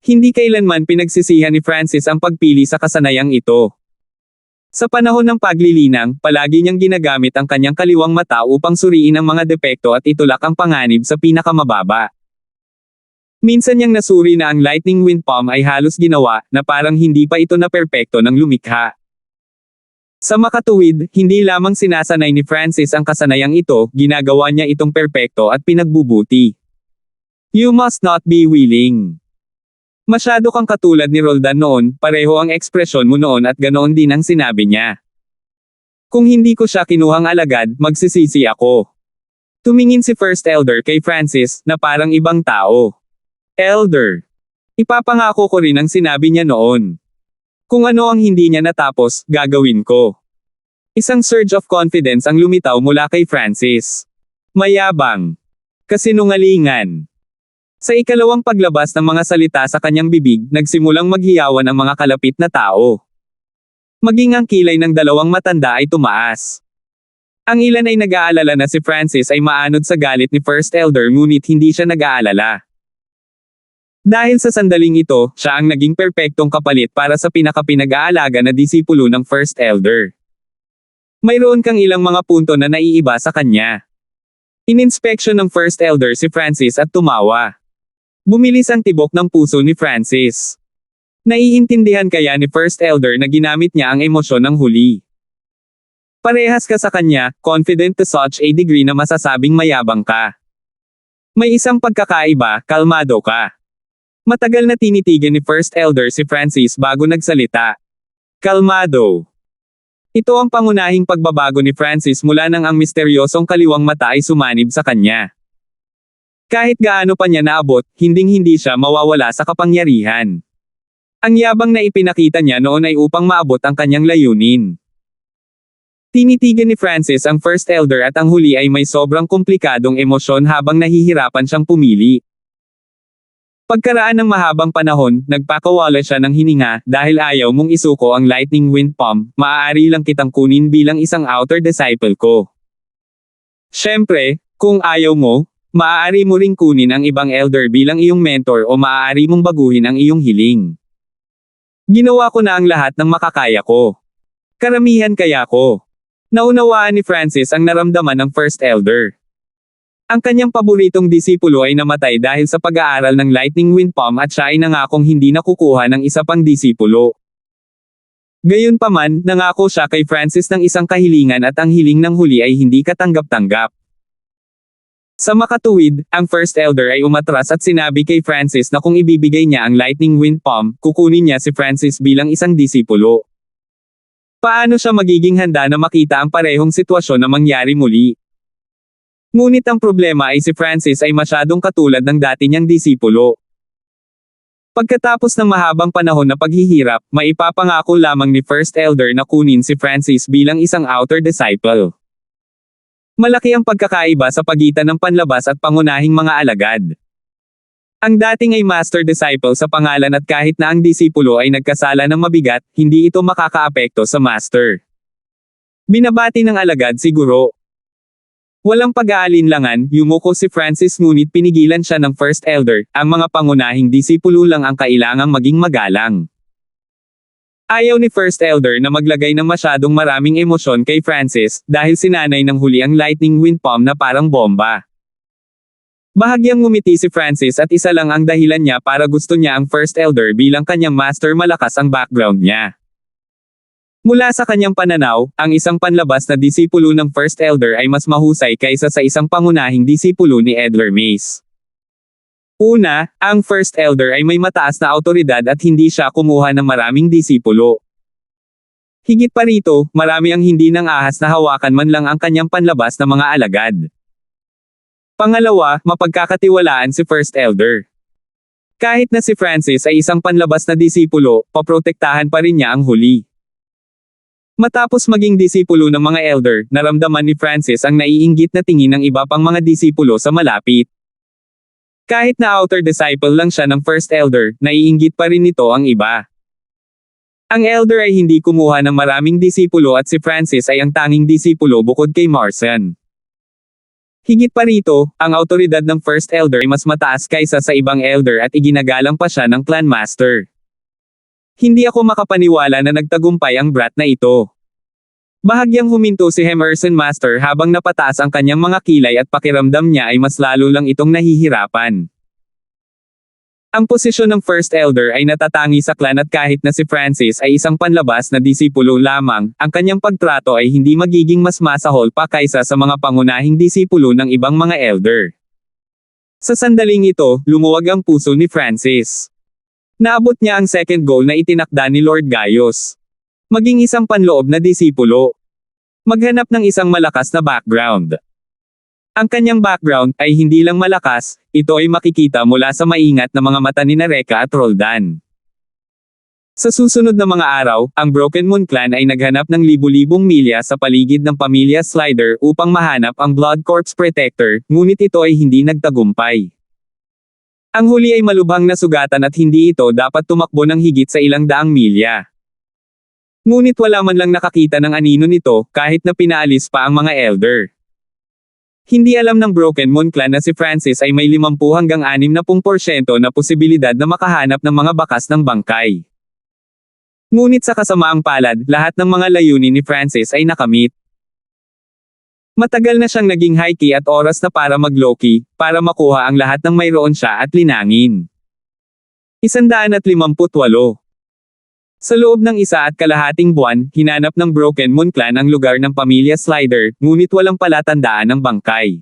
Hindi kailanman pinagsisihan ni Francis ang pagpili sa kasanayang ito. Sa panahon ng paglilinang, palagi niyang ginagamit ang kanyang kaliwang mata upang suriin ang mga depekto at itulak ang panganib sa pinakamababa. Minsan niyang nasuri na ang lightning wind palm ay halos ginawa na parang hindi pa ito na perpekto ng lumikha. Sa makatuwid, hindi lamang sinasanay ni Francis ang kasanayang ito, ginagawa niya itong perpekto at pinagbubuti. You must not be willing. Masyado kang katulad ni Roldan noon, pareho ang ekspresyon mo noon at ganoon din ang sinabi niya. Kung hindi ko siya kinuhang alagad, magsisisi ako. Tumingin si First Elder kay Francis, na parang ibang tao. Elder. Ipapangako ko rin ang sinabi niya noon. Kung ano ang hindi niya natapos, gagawin ko. Isang surge of confidence ang lumitaw mula kay Francis. Mayabang. Kasinungalingan. Sa ikalawang paglabas ng mga salita sa kanyang bibig, nagsimulang maghiyawan ang mga kalapit na tao. Maging ang kilay ng dalawang matanda ay tumaas. Ang ilan ay nag-aalala na si Francis ay maanod sa galit ni First Elder ngunit hindi siya nag-aalala. Dahil sa sandaling ito, siya ang naging perpektong kapalit para sa pinakapinag-aalaga na disipulo ng First Elder. Mayroon kang ilang mga punto na naiiba sa kanya. Ininspeksyon ng First Elder si Francis at tumawa. Bumilis ang tibok ng puso ni Francis. Naiintindihan kaya ni First Elder na ginamit niya ang emosyon ng huli. Parehas ka sa kanya, confident to such a degree na masasabing mayabang ka. May isang pagkakaiba, kalmado ka. Matagal na tinitigan ni First Elder si Francis bago nagsalita. Kalmado. Ito ang pangunahing pagbabago ni Francis mula nang ang misteryosong kaliwang mata ay sumanib sa kanya. Kahit gaano pa niya naabot, hinding-hindi siya mawawala sa kapangyarihan. Ang yabang na ipinakita niya noon ay upang maabot ang kanyang layunin. Tinitigan ni Francis ang First Elder at ang huli ay may sobrang komplikadong emosyon habang nahihirapan siyang pumili. Pagkaraan ng mahabang panahon, nagpakawala siya ng hininga, dahil ayaw mong isuko ang lightning wind palm, maaari lang kitang kunin bilang isang outer disciple ko. Siyempre, kung ayaw mo, maaari mo ring kunin ang ibang elder bilang iyong mentor o maaari mong baguhin ang iyong hiling. Ginawa ko na ang lahat ng makakaya ko. Karamihan kaya ko. Naunawaan ni Francis ang naramdaman ng First Elder. Ang kanyang paboritong disipulo ay namatay dahil sa pag-aaral ng lightning wind palm at siya ay nangakong hindi nakukuha ng isa pang disipulo. Gayunpaman, nangako siya kay Francis ng isang kahilingan at ang hiling ng huli ay hindi katanggap-tanggap. Sa makatuwid, ang First Elder ay umatras at sinabi kay Francis na kung ibibigay niya ang lightning wind palm, kukunin niya si Francis bilang isang disipulo. Paano siya magiging handa na makita ang parehong sitwasyon na mangyari muli? Ngunit ang problema ay si Francis ay masyadong katulad ng dati niyang disipulo. Pagkatapos ng mahabang panahon na paghihirap, maipapangako lamang ni First Elder na kunin si Francis bilang isang outer disciple. Malaki ang pagkakaiba sa pagitan ng panlabas at pangunahing mga alagad. Ang dating ay master disciple sa pangalan at kahit na ang disipulo ay nagkasala ng mabigat, hindi ito makakaapekto sa master. Binabati ng alagad si guro. Walang pag-aalinlangan, yumuko si Francis ngunit pinigilan siya ng First Elder, ang mga pangunahing disipulo lang ang kailangang maging magalang. Ayaw ni First Elder na maglagay ng masyadong maraming emosyon kay Francis, dahil sinanay ng huli ang lightning wind palm na parang bomba. Bahagyang ngumiti si Francis at isa lang ang dahilan niya para gusto niya ang First Elder bilang kanyang master, malakas ang background niya. Mula sa kanyang pananaw, ang isang panlabas na disipulo ng First Elder ay mas mahusay kaysa sa isang pangunahing disipulo ni Edler Mace. Una, ang First Elder ay may mataas na awtoridad at hindi siya kumuha ng maraming disipulo. Higit pa rito, marami ang hindi nang ahas na hawakan man lang ang kanyang panlabas na mga alagad. Pangalawa, mapagkakatiwalaan si First Elder. Kahit na si Francis ay isang panlabas na disipulo, paprotektahan pa rin niya ang huli. Matapos maging disipulo ng mga elder, naramdaman ni Francis ang naiinggit na tingin ng iba pang mga disipulo sa malapit. Kahit na outer disciple lang siya ng First Elder, naiinggit pa rin nito ang iba. Ang elder ay hindi kumuha ng maraming disipulo at si Francis ay ang tanging disipulo bukod kay Marson. Higit pa rito, ang autoridad ng First Elder ay mas mataas kaysa sa ibang elder at iginagalang pa siya ng clan master. Hindi ako makapaniwala na nagtagumpay ang brat na ito. Bahagyang huminto si Emerson Master habang napataas ang kanyang mga kilay at pakiramdam niya ay mas lalo lang itong nahihirapan. Ang posisyon ng First Elder ay natatangi sa clan at kahit na si Francis ay isang panlabas na disipulo lamang, ang kanyang pagtrato ay hindi magiging mas masahol pa kaysa sa mga pangunahing disipulo ng ibang mga elder. Sa sandaling ito, lumuwag ang puso ni Francis. Naabot niya ang second goal na itinakda ni Lord Gaius. Maging isang panloob na disipulo. Maghanap ng isang malakas na background. Ang kanyang background ay hindi lang malakas, ito ay makikita mula sa maingat na mga mata ni Nareka at Roldan. Sa susunod na mga araw, ang Broken Moon Clan ay naghanap ng libu-libong milya sa paligid ng pamilya Slider upang mahanap ang Blood Corpse Protector, ngunit ito ay hindi nagtagumpay. Ang huli ay malubhang nasugatan at hindi ito dapat tumakbo ng higit sa ilang daang milya. Ngunit wala man lang nakakita ng anino nito, kahit na pinaalis pa ang mga elder. Hindi alam ng Broken Moon Clan na si Francis ay may 50 hanggang 60% na posibilidad na makahanap ng mga bakas ng bangkay. Ngunit sa kasamaang palad, lahat ng mga layunin ni Francis ay nakamit. Matagal na siyang naging high-key at oras na para mag-low-key, para makuha ang lahat ng mayroon siya at linangin. 158. Sa loob ng 1.5 buwan, hinanap ng Broken Moon Clan ang lugar ng pamilya Slider, ngunit walang palatandaan ng bangkay.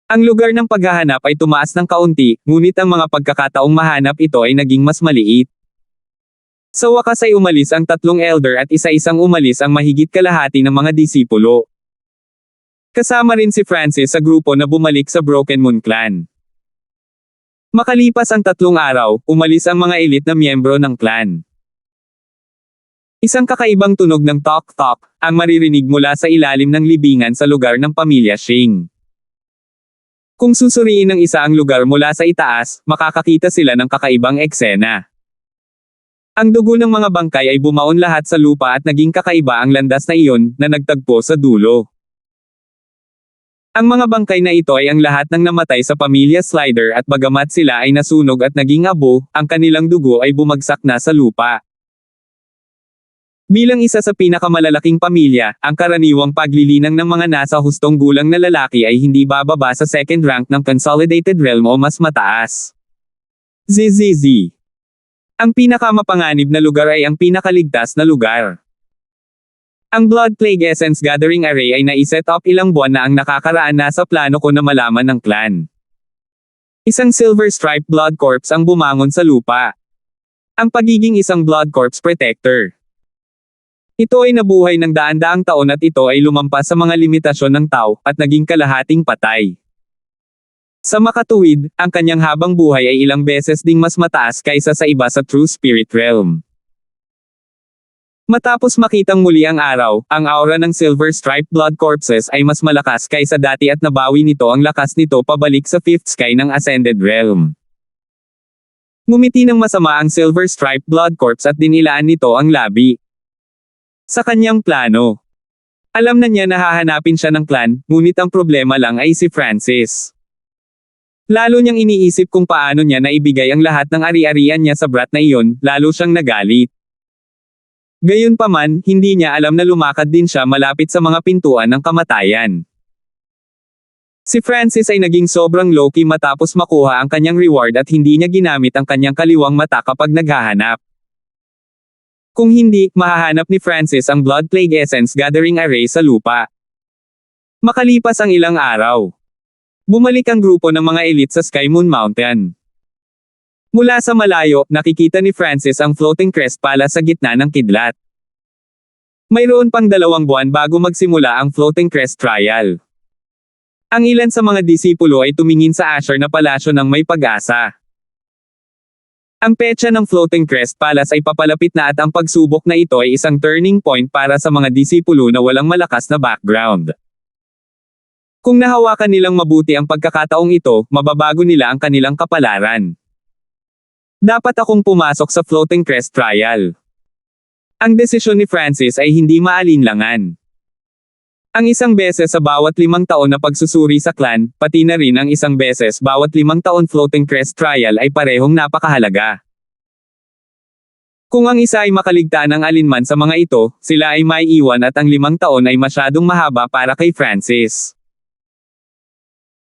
Ang lugar ng paghahanap ay tumaas ng kaunti, ngunit ang mga pagkakataong mahanap ito ay naging mas maliit. Sa wakas ay umalis ang 3 elder at isa-isang umalis ang mahigit kalahati ng mga disipulo. Kasama rin si Francis sa grupo na bumalik sa Broken Moon Clan. Makalipas ang 3 araw, umalis ang mga elite na miyembro ng clan. Isang kakaibang tunog ng tok-tok, ang maririnig mula sa ilalim ng libingan sa lugar ng pamilya Shing. Kung susuriin ng isa ang lugar mula sa itaas, makakakita sila ng kakaibang eksena. Ang dugo ng mga bangkay ay bumaon lahat sa lupa at naging kakaiba ang landas na iyon, na nagtagpo sa dulo. Ang mga bangkay na ito ay ang lahat ng namatay sa pamilya Slider at bagamat sila ay nasunog at naging abo, ang kanilang dugo ay bumagsak na sa lupa. Bilang isa sa pinakamalalaking pamilya, ang karaniwang paglilinang ng mga nasa hustong gulang na lalaki ay hindi bababa sa second rank ng Consolidated Realm o mas mataas. ZZZ. Ang pinakamapanganib na lugar ay ang pinakaligtas na lugar. Ang Blood Plague Essence Gathering Array ay naiset up ilang buwan na ang nakakaraan na sa plano ko na malaman ng clan. Isang Silver Stripe Blood Corpse ang bumangon sa lupa. Ang pagiging isang Blood Corpse Protector. Ito ay nabuhay ng daan-daang taon at ito ay lumampas sa mga limitasyon ng tao, at naging kalahating patay. Sa makatuwid, ang kanyang habang buhay ay ilang beses ding mas mataas kaysa sa iba sa True Spirit Realm. Matapos makitang muli ang araw, ang aura ng Silver Stripe Blood Corpses ay mas malakas kaysa dati at nabawi nito ang lakas nito pabalik sa 5th sky ng Ascended Realm. Ngumiti ng masama ang Silver Stripe Blood Corpse at dinilaan nito ang labi. Sa kanyang plano. Alam na niya na hahanapin siya ng clan, ngunit ang problema lang ay si Francis. Lalo niyang iniisip kung paano niya naibigay ang lahat ng ari-arian niya sa brat na iyon, lalo siyang nagalit. Gayunpaman, hindi niya alam na lumakad din siya malapit sa mga pintuan ng kamatayan. Si Francis ay naging sobrang low-key matapos makuha ang kanyang reward at hindi niya ginamit ang kanyang kaliwang mata kapag naghahanap. Kung hindi, mahahanap ni Francis ang Blood Plague Essence Gathering Array sa lupa. Makalipas ang ilang araw. Bumalik ang grupo ng mga elite sa Sky Moon Mountain. Mula sa malayo, nakikita ni Francis ang floating crest pala sa gitna ng kidlat. Mayroon pang 2 buwan bago magsimula ang floating crest trial. Ang ilan sa mga disipulo ay tumingin sa Asher na palasyo ng may pag-asa. Ang petsa ng Floating Crest Palace ay papalapit na at ang pagsubok na ito ay isang turning point para sa mga disipulo na walang malakas na background. Kung nahawakan nilang mabuti ang pagkakataong ito, mababago nila ang kanilang kapalaran. Dapat akong pumasok sa Floating Crest Trial. Ang desisyon ni Francis ay hindi maalinlangan. Ang isang beses sa bawat 5 taon na pagsusuri sa clan, pati na rin ang isang beses bawat 5 taon floating crest trial ay parehong napakahalaga. Kung ang isa ay makaligtaan ng alinman sa mga ito, sila ay may iwan at ang 5 taon ay masyadong mahaba para kay Francis.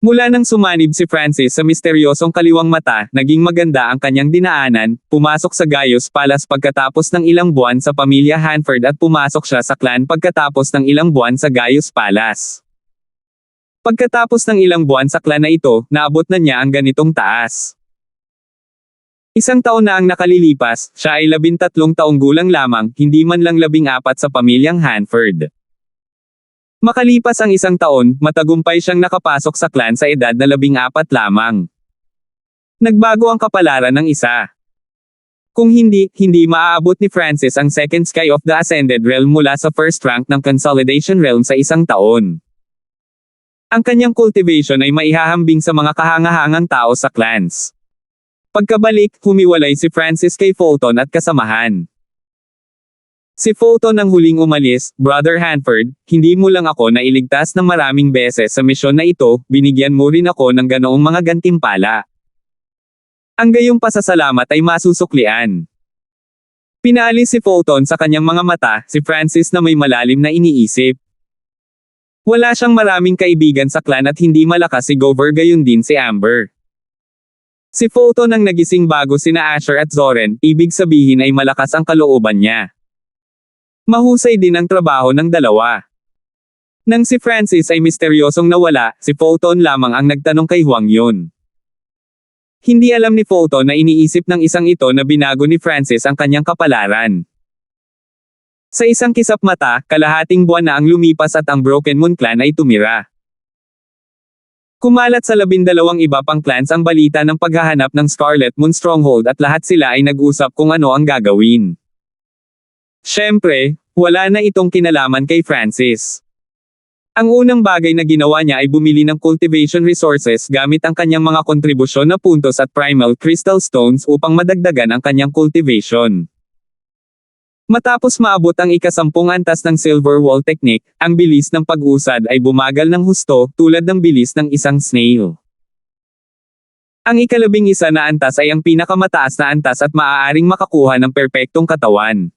Mula nang sumanib si Francis sa misteryosong kaliwang mata, naging maganda ang kanyang dinaanan, pumasok sa Gaius Palace pagkatapos ng ilang buwan sa pamilya Hanford at pumasok siya sa clan pagkatapos ng ilang buwan sa Gaius Palace. Pagkatapos ng ilang buwan sa clan na ito, naabot na niya ang ganitong taas. 1 taon na ang nakalilipas, siya ay 13 taong gulang lamang, hindi man lang 14 sa pamilyang Hanford. Makalipas ang 1 taon, matagumpay siyang nakapasok sa clan sa edad na 14 lamang. Nagbago ang kapalaran ng isa. Kung hindi maaabot ni Francis ang second sky of the Ascended Realm mula sa first rank ng Consolidation Realm sa 1 taon. Ang kanyang cultivation ay maihahambing sa mga kahangahangang tao sa clans. Pagkabalik, humiwalay si Francis kay Fulton at kasamahan. Si Fulton ang huling umalis, Brother Hanford, hindi mo lang ako nailigtas ng maraming beses sa misyon na ito, binigyan mo rin ako ng ganoong mga gantimpala. Ang gayong pasasalamat ay masusuklian. Pinaalis si Fulton sa kanyang mga mata, si Francis na may malalim na iniisip. Wala siyang maraming kaibigan sa clan at hindi malakas si Gover gayon din si Amber. Si Fulton ang nagising bago sina Asher at Zoren, ibig sabihin ay malakas ang kalooban niya. Mahusay din ang trabaho ng dalawa. Nang si Francis ay misteryosong nawala, si Fulton lamang ang nagtanong kay Huang Yun. Hindi alam ni Fulton na iniisip ng isang ito na binago ni Francis ang kanyang kapalaran. Sa isang kisap mata, kalahating buwan na ang lumipas at ang Broken Moon Clan ay tumira. Kumalat sa 12 iba pang clans ang balita ng paghahanap ng Scarlet Moon Stronghold at lahat sila ay nag-usap kung ano ang gagawin. Siyempre, wala na itong kinalaman kay Francis. Ang unang bagay na ginawa niya ay bumili ng cultivation resources gamit ang kanyang mga kontribusyon na puntos at primal crystal stones upang madagdagan ang kanyang cultivation. Matapos maabot ang 10 antas ng Silver Wall Technique, ang bilis ng pag-usad ay bumagal ng husto tulad ng bilis ng isang snail. Ang 11 na antas ay ang pinakamataas na antas at maaaring makakuha ng perpektong katawan.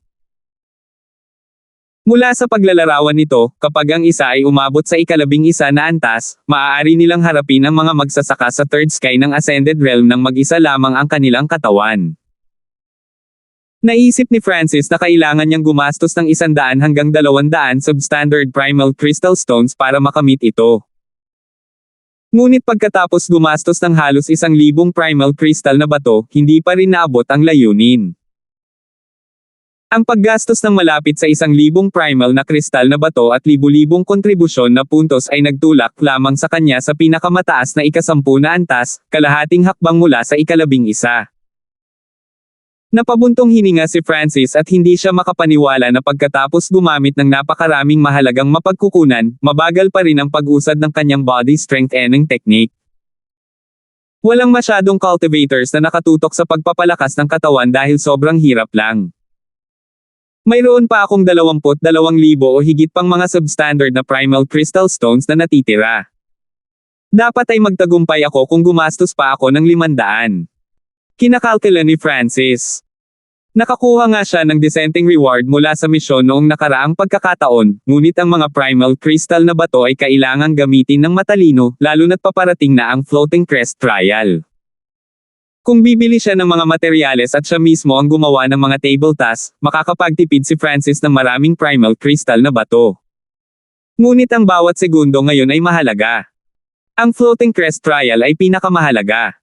Mula sa paglalarawan nito, kapag ang isa ay umabot sa 11 na antas, maaari nilang harapin ang mga magsasaka sa third sky ng Ascended Realm nang mag-isa lamang ang kanilang katawan. Naisip ni Francis na kailangan niyang gumastos ng 100 hanggang 200 substandard primal crystal stones para makamit ito. Ngunit pagkatapos gumastos ng halos 1,000 primal crystal na bato, hindi pa rin naabot ang layunin. Ang paggastos ng malapit sa 1,000 primal na kristal na bato at libu-libong kontribusyon na puntos ay nagtulak lamang sa kanya sa pinakamataas na 10 na antas, kalahating hakbang mula sa 11. Napabuntong hininga si Francis at hindi siya makapaniwala na pagkatapos gumamit ng napakaraming mahalagang mapagkukunan, mabagal pa rin ang pag-usad ng kanyang body strengthening technique. Walang masyadong cultivators na nakatutok sa pagpapalakas ng katawan dahil sobrang hirap lang. Mayroon pa akong 22,000 o higit pang mga substandard na primal crystal stones na natitira. Dapat ay magtagumpay ako kung gumastos pa ako ng 500. Kinakalkula ni Francis. Nakakuha nga siya ng disenteng reward mula sa misyon noong nakaraang pagkakataon, ngunit ang mga primal crystal na bato ay kailangang gamitin ng matalino, lalo na't paparating na ang Floating Crest Trial. Kung bibili siya ng mga materyales at siya mismo ang gumawa ng mga table tasks, makakapagtipid si Francis ng maraming primal crystal na bato. Ngunit ang bawat segundo ngayon ay mahalaga. Ang Floating Crest Trial ay pinakamahalaga.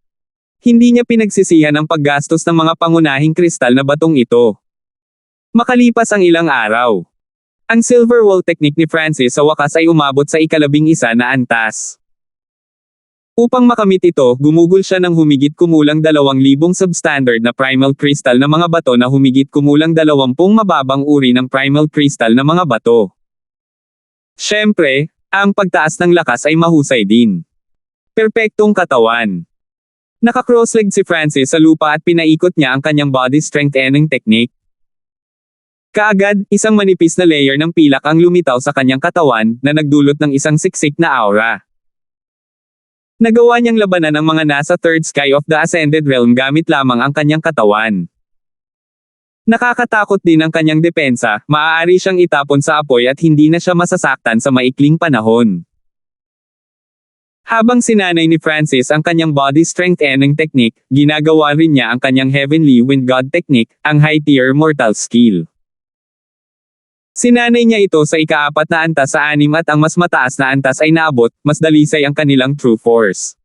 Hindi niya pinagsisihan ang paggastos ng mga pangunahing kristal na batong ito. Makalipas ang ilang araw. Ang silver wall technique ni Francis sa wakas ay umabot sa ika-11 na antas. Upang makamit ito, gumugol siya ng humigit kumulang 2,000 substandard na primal crystal na mga bato na humigit kumulang 20 mababang uri ng primal crystal na mga bato. Siyempre, ang pagtaas ng lakas ay mahusay din. Perpektong katawan. Naka-crossleg si Francis sa lupa at pinaikot niya ang kanyang body strengthening technique. Kaagad, isang manipis na layer ng pilak ang lumitaw sa kanyang katawan, na nagdulot ng isang siksik na aura. Nagawa niyang labanan ang mga nasa third sky of the ascended realm gamit lamang ang kanyang katawan. Nakakatakot din ang kanyang depensa, maaari siyang itapon sa apoy at hindi na siya masasaktan sa maikling panahon. Habang sinanay ni Francis ang kanyang body strengthening technique, ginagawa rin niya ang kanyang heavenly wind god technique, ang high-tier mortal skill. Sinanay niya ito sa ika-4 na antas sa 6 at ang mas mataas na antas ay naabot, mas dalisay ang kanilang true force.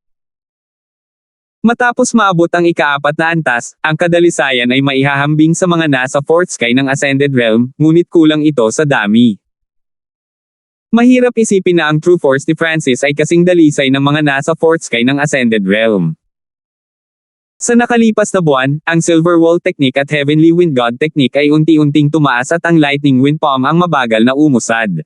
Matapos maabot ang ika-4 na antas, ang kadalisayan ay maihahambing sa mga nasa 4th sky ng ascended realm, ngunit kulang ito sa dami. Mahirap isipin na ang true force ni Francis ay kasing dalisay ng mga nasa 4th sky ng ascended realm. Sa nakalipas na buwan, ang Silver Wall Technique at Heavenly Wind God Technique ay unti-unting tumaas at ang Lightning Wind Palm ang mabagal na umusad.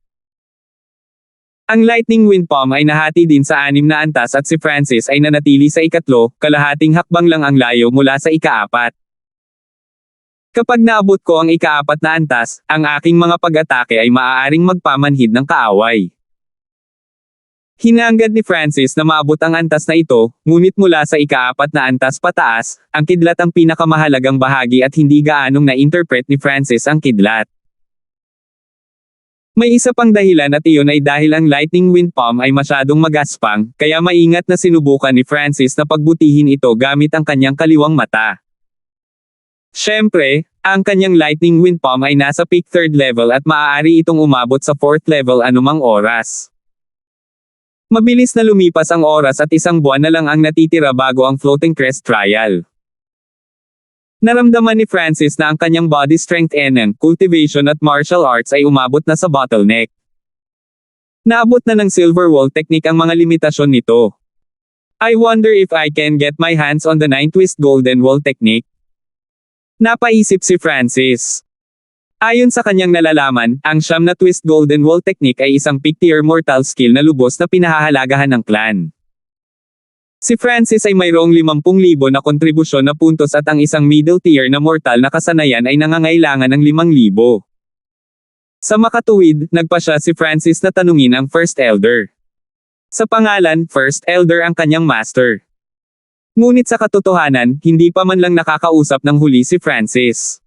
Ang Lightning Wind Palm ay nahati din sa 6 na antas at si Francis ay nanatili sa ikatlo, kalahating hakbang lang ang layo mula sa ika-4. Kapag naabot ko ang ika-4 na antas, ang aking mga pag-atake ay maaaring magpamanhid ng kaaway. Hinangad ni Francis na maabot ang antas na ito, ngunit mula sa ika-4 na antas pataas, ang kidlat ang pinakamahalagang bahagi at hindi gaanong na-interpret ni Francis ang kidlat. May isa pang dahilan at iyon ay dahil ang Lightning Wind Palm ay masyadong magaspang, kaya maingat na sinubukan ni Francis na pagbutihin ito gamit ang kanyang kaliwang mata. Siyempre, ang kanyang Lightning Wind Palm ay nasa peak 3rd level at maaari itong umabot sa 4th level anumang oras. Mabilis na lumipas ang oras at 1 buwan na lang ang natitira bago ang Floating Crest Trial. Naramdaman ni Francis na ang kanyang body strength and cultivation at martial arts ay umabot na sa bottleneck. Naabot na ng Silver Wall Technique ang mga limitasyon nito. I wonder if I can get my hands on the 9-twist Golden Wall Technique? Napaisip si Francis. Ayon sa kanyang nalalaman, ang 9 na twist Golden Wall Technique ay isang peak-tier mortal skill na lubos na pinahahalagahan ng clan. Si Francis ay mayroong 50,000 na kontribusyon na puntos at ang isang middle tier na mortal na kasanayan ay nangangailangan ng 5,000. Sa makatuwid, nagpa siya si Francis na tanungin ang First Elder. Sa pangalan, First Elder ang kanyang master. Ngunit sa katotohanan, hindi pa man lang nakakausap ng huli si Francis.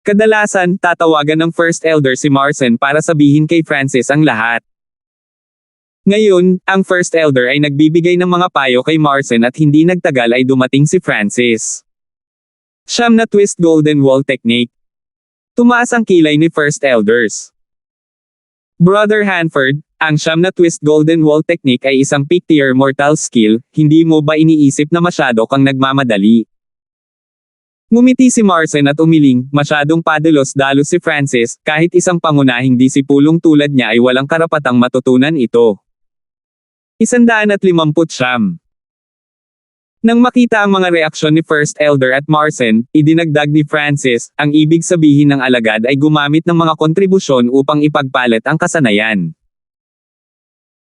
Kadalasan, tatawagan ng First Elder si Marcin para sabihin kay Francis ang lahat. Ngayon, ang First Elder ay nagbibigay ng mga payo kay Marcin at hindi nagtagal ay dumating si Francis. 9 na twist Golden Wall Technique. Tumaas ang kilay ni First Elders. Brother Hanford, ang 9 na twist Golden Wall Technique ay isang peak-tier mortal skill, hindi mo ba iniisip na masyado kang nagmamadali? Ngumiti si Marcin at umiling, masyadong padalos-dalos si Francis, kahit isang pangunahing disipulong tulad niya ay walang karapatang matutunan ito. 150. Nang makita ang mga reaksyon ni First Elder at Marcin, idinagdag ni Francis, ang ibig sabihin ng alagad ay gumamit ng mga kontribusyon upang ipagpalit ang kasanayan.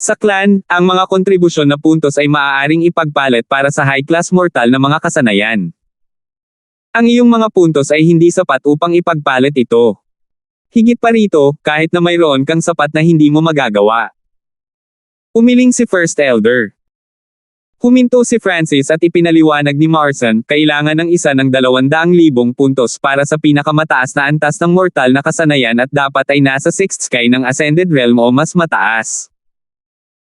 Sa clan, ang mga kontribusyon na puntos ay maaaring ipagpalit para sa high-class mortal na mga kasanayan. Ang iyong mga puntos ay hindi sapat upang ipagpalit ito. Higit pa rito, kahit na mayroon kang sapat na hindi mo magagawa. Umiling si First Elder. Huminto si Francis at ipinaliwanag ni Marcin, kailangan ng isa ng 200,000 puntos para sa pinakamataas na antas ng mortal na kasanayan at dapat ay nasa 6th sky ng Ascended Realm o mas mataas.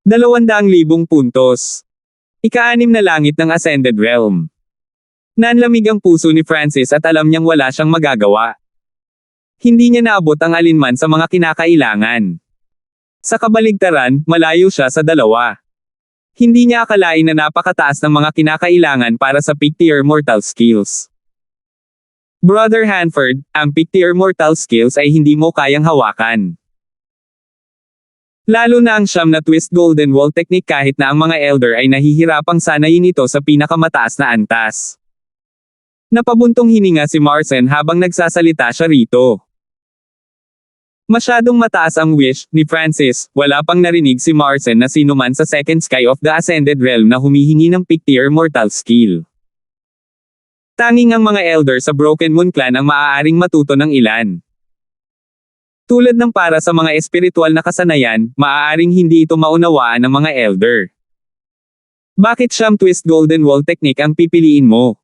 200,000 puntos. Ika-6 na langit ng Ascended Realm. Nanlamig ang puso ni Francis at alam niyang wala siyang magagawa. Hindi niya naabot ang alinman sa mga kinakailangan. Sa kabaligtaran, malayo siya sa 2. Hindi niya akalain na napakataas ng mga kinakailangan para sa peak-tier mortal skills. Brother Hanford, ang Pictier Mortal skills ay hindi mo kayang hawakan. Lalo na ang siyam na twist golden wall technique kahit na ang mga elder ay nahihirapang sanayin ito sa pinakamataas na antas. Napabuntong hininga si Marcin habang nagsasalita siya rito. Masyadong mataas ang wish ni Francis, wala pang narinig si Marcin na sinuman sa second sky of the Ascended Realm na humihingi ng Pictier Mortal skill. Tanging ang mga elder sa Broken Moon Clan ang maaaring matuto ng ilan. Tulad ng para sa mga espiritual na kasanayan, maaaring hindi ito maunawaan ng mga elder. Bakit siyam twist golden wall technique ang pipiliin mo?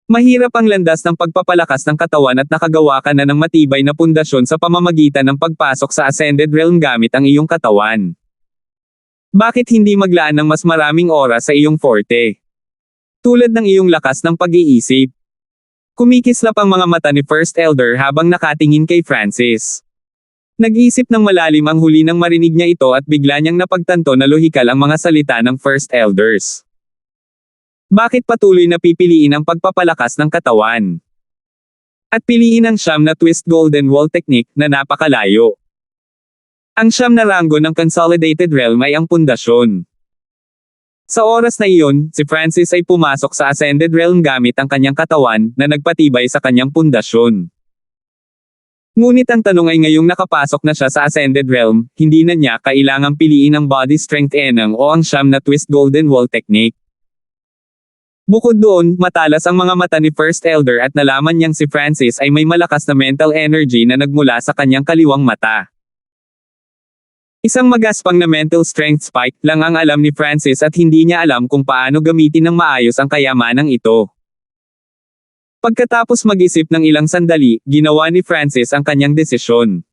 Mahirap ang landas ng pagpapalakas ng katawan at nakagawa ka na ng matibay na pundasyon sa pamamagitan ng pagpasok sa Ascended Realm gamit ang iyong katawan. Bakit hindi maglaan ng mas maraming oras sa iyong forte? Tulad ng iyong lakas ng pag-iisip. Kumikislap ang mga mata ni First Elder habang nakatingin kay Francis. Nag-isip ng malalim ang huli nang marinig niya ito at bigla niyang napagtanto na lohikal ang mga salita ng First Elders. Bakit patuloy na pipiliin ang pagpapalakas ng katawan? At piliin ang siyam na twist golden wall technique na napakalayo. Ang siyam na ranggo ng Consolidated Realm ay ang pundasyon. Sa oras na iyon, si Francis ay pumasok sa Ascended Realm gamit ang kanyang katawan na nagpatibay sa kanyang pundasyon. Ngunit ang tanong ay ngayong nakapasok na siya sa Ascended Realm, hindi na niya kailangang piliin ang Body Strength Enang o ang siyam na twist golden wall technique. Bukod doon, matalas ang mga mata ni First Elder at nalaman niyang si Francis ay may malakas na mental energy na nagmula sa kanyang kaliwang mata. Isang magaspang na mental strength spike lang ang alam ni Francis at hindi niya alam kung paano gamitin ng maayos ang kayamanang ito. Pagkatapos mag-isip ng ilang sandali, ginawa ni Francis ang kanyang desisyon.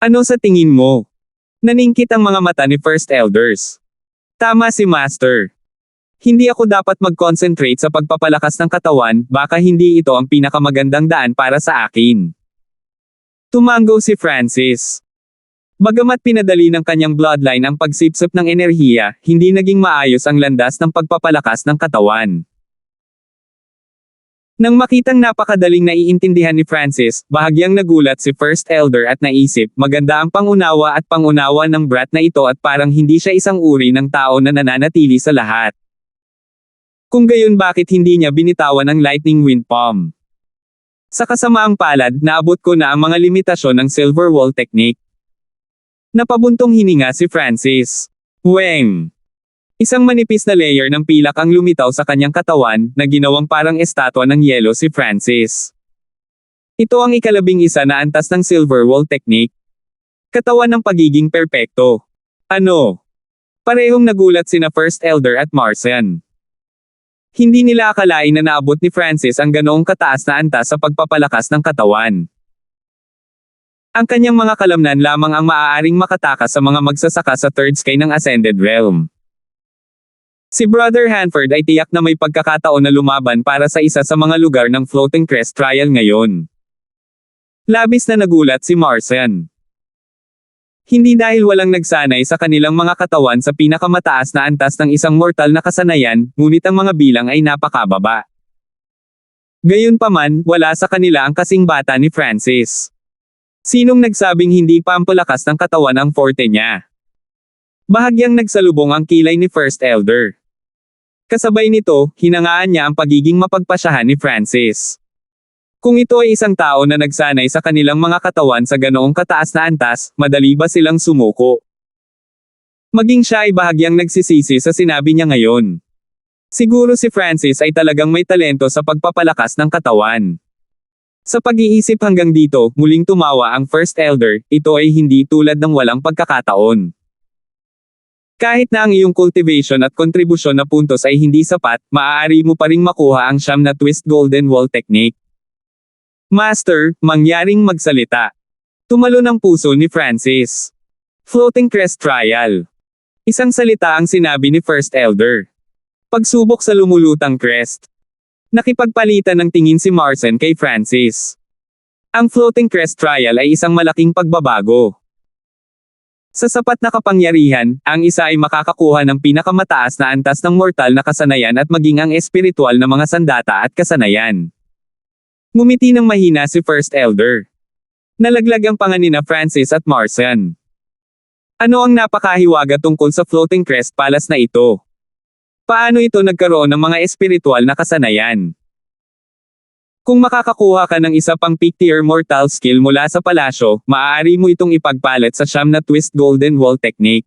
Ano sa tingin mo? Naningkit ang mga mata ni First Elders. Tama si Master. Hindi ako dapat mag-concentrate sa pagpapalakas ng katawan, baka hindi ito ang pinakamagandang daan para sa akin. Tumango si Francis. Bagamat pinadali ng kanyang bloodline ang pagsipsip ng enerhiya, hindi naging maayos ang landas ng pagpapalakas ng katawan. Nang makitang napakadaling naiintindihan ni Francis, bahagyang nagulat si First Elder at naisip, maganda ang pangunawa at pangunawa ng brat na ito at parang hindi siya isang uri ng tao na nananatili sa lahat. Kung gayon bakit hindi niya binitawan ang Lightning Wind Palm? Sa kasamaang palad, naabot ko na ang mga limitasyon ng Silver Wall Technique. Napabuntong hininga si Francis. Weng! Isang manipis na layer ng pilak ang lumitaw sa kanyang katawan, na ginawang parang estatwa ng yelo si Francis. Ito ang ika-11 na antas ng Silver Wall Technique. Katawan ng pagiging perpekto. Ano? Parehong nagulat sina First Elder at Marcin. Hindi nila akalain na naabot ni Francis ang ganoong kataas na antas sa pagpapalakas ng katawan. Ang kanyang mga kalamnan lamang ang maaaring makatakas sa mga magsasaka sa third sky ng Ascended Realm. Si Brother Hanford ay tiyak na may pagkakataon na lumaban para sa isa sa mga lugar ng Floating Crest Trial ngayon. Labis na nagulat si Marcin. Hindi dahil walang nagsanay sa kanilang mga katawan sa pinakamataas na antas ng isang mortal na kasanayan, ngunit ang mga bilang ay napakababa. Gayunpaman, wala sa kanila ang kasing bata ni Francis. Sinong nagsabing hindi pampalakas ng katawan ang forte niya? Bahagyang nagsalubong ang kilay ni First Elder. Kasabay nito, hinangaan niya ang pagiging mapagpasyahan ni Francis. Kung ito ay isang tao na nagsanay sa kanilang mga katawan sa ganoong kataas na antas, madali ba silang sumuko? Maging siya ay bahagyang nagsisisi sa sinabi niya ngayon. Siguro si Francis ay talagang may talento sa pagpapalakas ng katawan. Sa pag-iisip hanggang dito, muling tumawa ang First Elder, ito ay hindi tulad ng walang pagkakataon. Kahit na ang iyong cultivation at kontribusyon na puntos ay hindi sapat, maaari mo pa ring makuha ang siyam na twist golden wall technique. Master, mangyaring magsalita. Tumalo ng puso ni Francis. Floating Crest Trial. Isang salita ang sinabi ni First Elder. Pagsubok sa lumulutang crest. Nakipagpalitan ng tingin si Marcin kay Francis. Ang Floating Crest Trial ay isang malaking pagbabago. Sa sapat na kapangyarihan, ang isa ay makakakuha ng pinakamataas na antas ng mortal na kasanayan at maging ang espiritual na mga sandata at kasanayan. Ngumiti ng mahina si First Elder. Nalaglag ang panga nina Francis at Marcian. Ano ang napakahiwaga tungkol sa floating crest palace na ito? Paano ito nagkaroon ng mga espiritual na kasanayan? Kung makakakuha ka ng isa pang peak-tier mortal skill mula sa palasyo, maaari mo itong ipagpalit sa siyam na twist golden wall technique.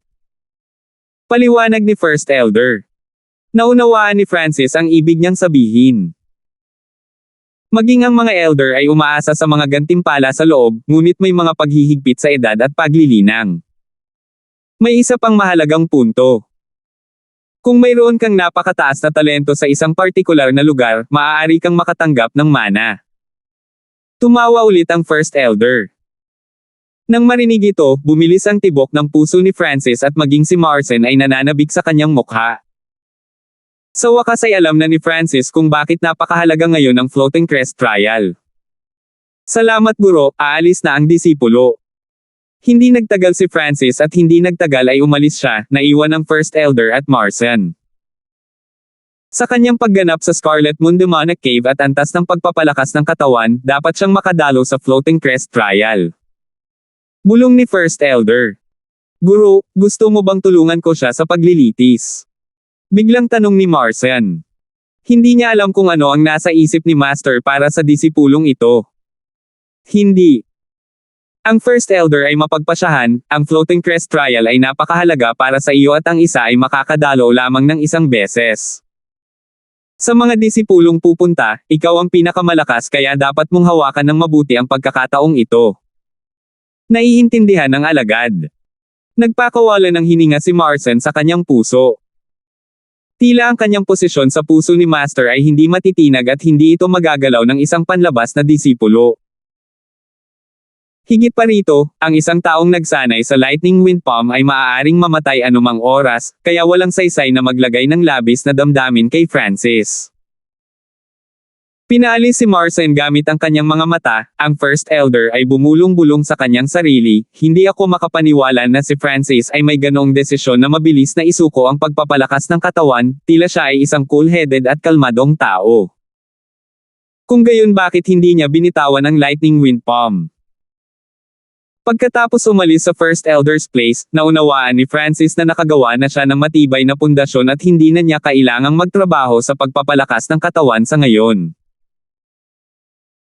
Paliwanag ni First Elder. Naunawaan ni Francis ang ibig niyang sabihin. Maging ang mga elder ay umaasa sa mga gantimpala sa loob, ngunit may mga paghihigpit sa edad at paglilinang. May isa pang mahalagang punto. Kung mayroon kang napakataas na talento sa isang partikular na lugar, maaari kang makatanggap ng mana. Tumawa ulit ang First Elder. Nang marinig ito, bumilis ang tibok ng puso ni Francis at maging si Marcin ay nananabik sa kanyang mukha. Sa wakas ay alam na ni Francis kung bakit napakahalaga ngayon ang floating crest trial. Salamat guro, aalis na ang disipulo. Hindi nagtagal si Francis at hindi nagtagal ay umalis siya, naiwan ang First Elder at Marcian. Sa kanyang pagganap sa Scarlet Moon Demonic Cave at antas ng pagpapalakas ng katawan, dapat siyang makadalo sa floating crest trial. Bulong ni First Elder. Guro, gusto mo bang tulungan ko siya sa paglilitis? Biglang tanong ni Marcian. Hindi niya alam kung ano ang nasa isip ni Master para sa disipulong ito. Hindi. Ang First Elder ay mapagpasyahan, ang floating crest trial ay napakahalaga para sa iyo at ang isa ay makakadalo lamang ng isang beses. Sa mga disipulong pupunta, ikaw ang pinakamalakas kaya dapat mong hawakan ng mabuti ang pagkakataong ito. Naiintindihan ng alagad. Nagpakawala ng hininga si Marcin sa kanyang puso. Tila ang kanyang posisyon sa puso ni Master ay hindi matitinag at hindi ito magagalaw ng isang panlabas na disipulo. Higit pa rito, ang isang taong nagsanay sa lightning wind palm ay maaaring mamatay anumang oras, kaya walang saysay na maglagay ng labis na damdamin kay Francis. Pinaalis si Marcin gamit ang kanyang mga mata, ang First Elder ay bumulong-bulong sa kanyang sarili, hindi ako makapaniwala na si Francis ay may ganoong desisyon na mabilis na isuko ang pagpapalakas ng katawan, tila siya ay isang cool-headed at kalmadong tao. Kung gayon bakit hindi niya binitawan ang lightning wind palm? Pagkatapos umalis sa First Elder's place, naunawaan ni Francis na nakagawa na siya ng matibay na pundasyon at hindi na niya kailangang magtrabaho sa pagpapalakas ng katawan sa ngayon.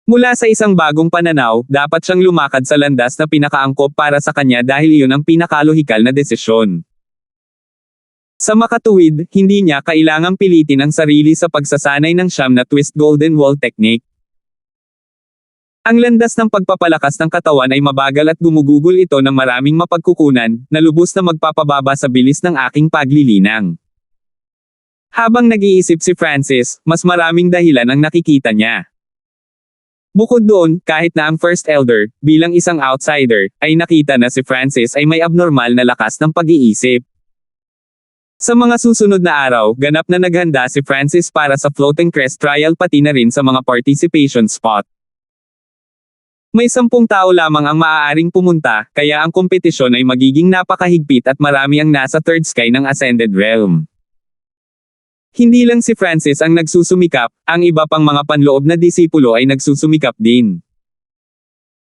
Mula sa isang bagong pananaw, dapat siyang lumakad sa landas na pinakaangkop para sa kanya dahil iyon ang pinakalohikal na desisyon. Sa makatuwid, hindi niya kailangang pilitin ang sarili sa pagsasanay ng siyam na twist golden wall technique. Ang landas ng pagpapalakas ng katawan ay mabagal at gumugugol ito ng maraming mapagkukunan, na lubos na magpapababa sa bilis ng aking paglilinang. Habang nag-iisip si Francis, mas maraming dahilan ang nakikita niya. Bukod doon, kahit na ang First Elder, bilang isang outsider, ay nakita na si Francis ay may abnormal na lakas ng pag-iisip. Sa mga susunod na araw, ganap na naghanda si Francis para sa floating crest trial pati na rin sa mga participation spot. May 10 tao lamang ang maaaring pumunta, kaya ang kompetisyon ay magiging napakahigpit at marami ang nasa third sky ng Ascended Realm. Hindi lang si Francis ang nagsusumikap, ang iba pang mga panloob na disipulo ay nagsusumikap din.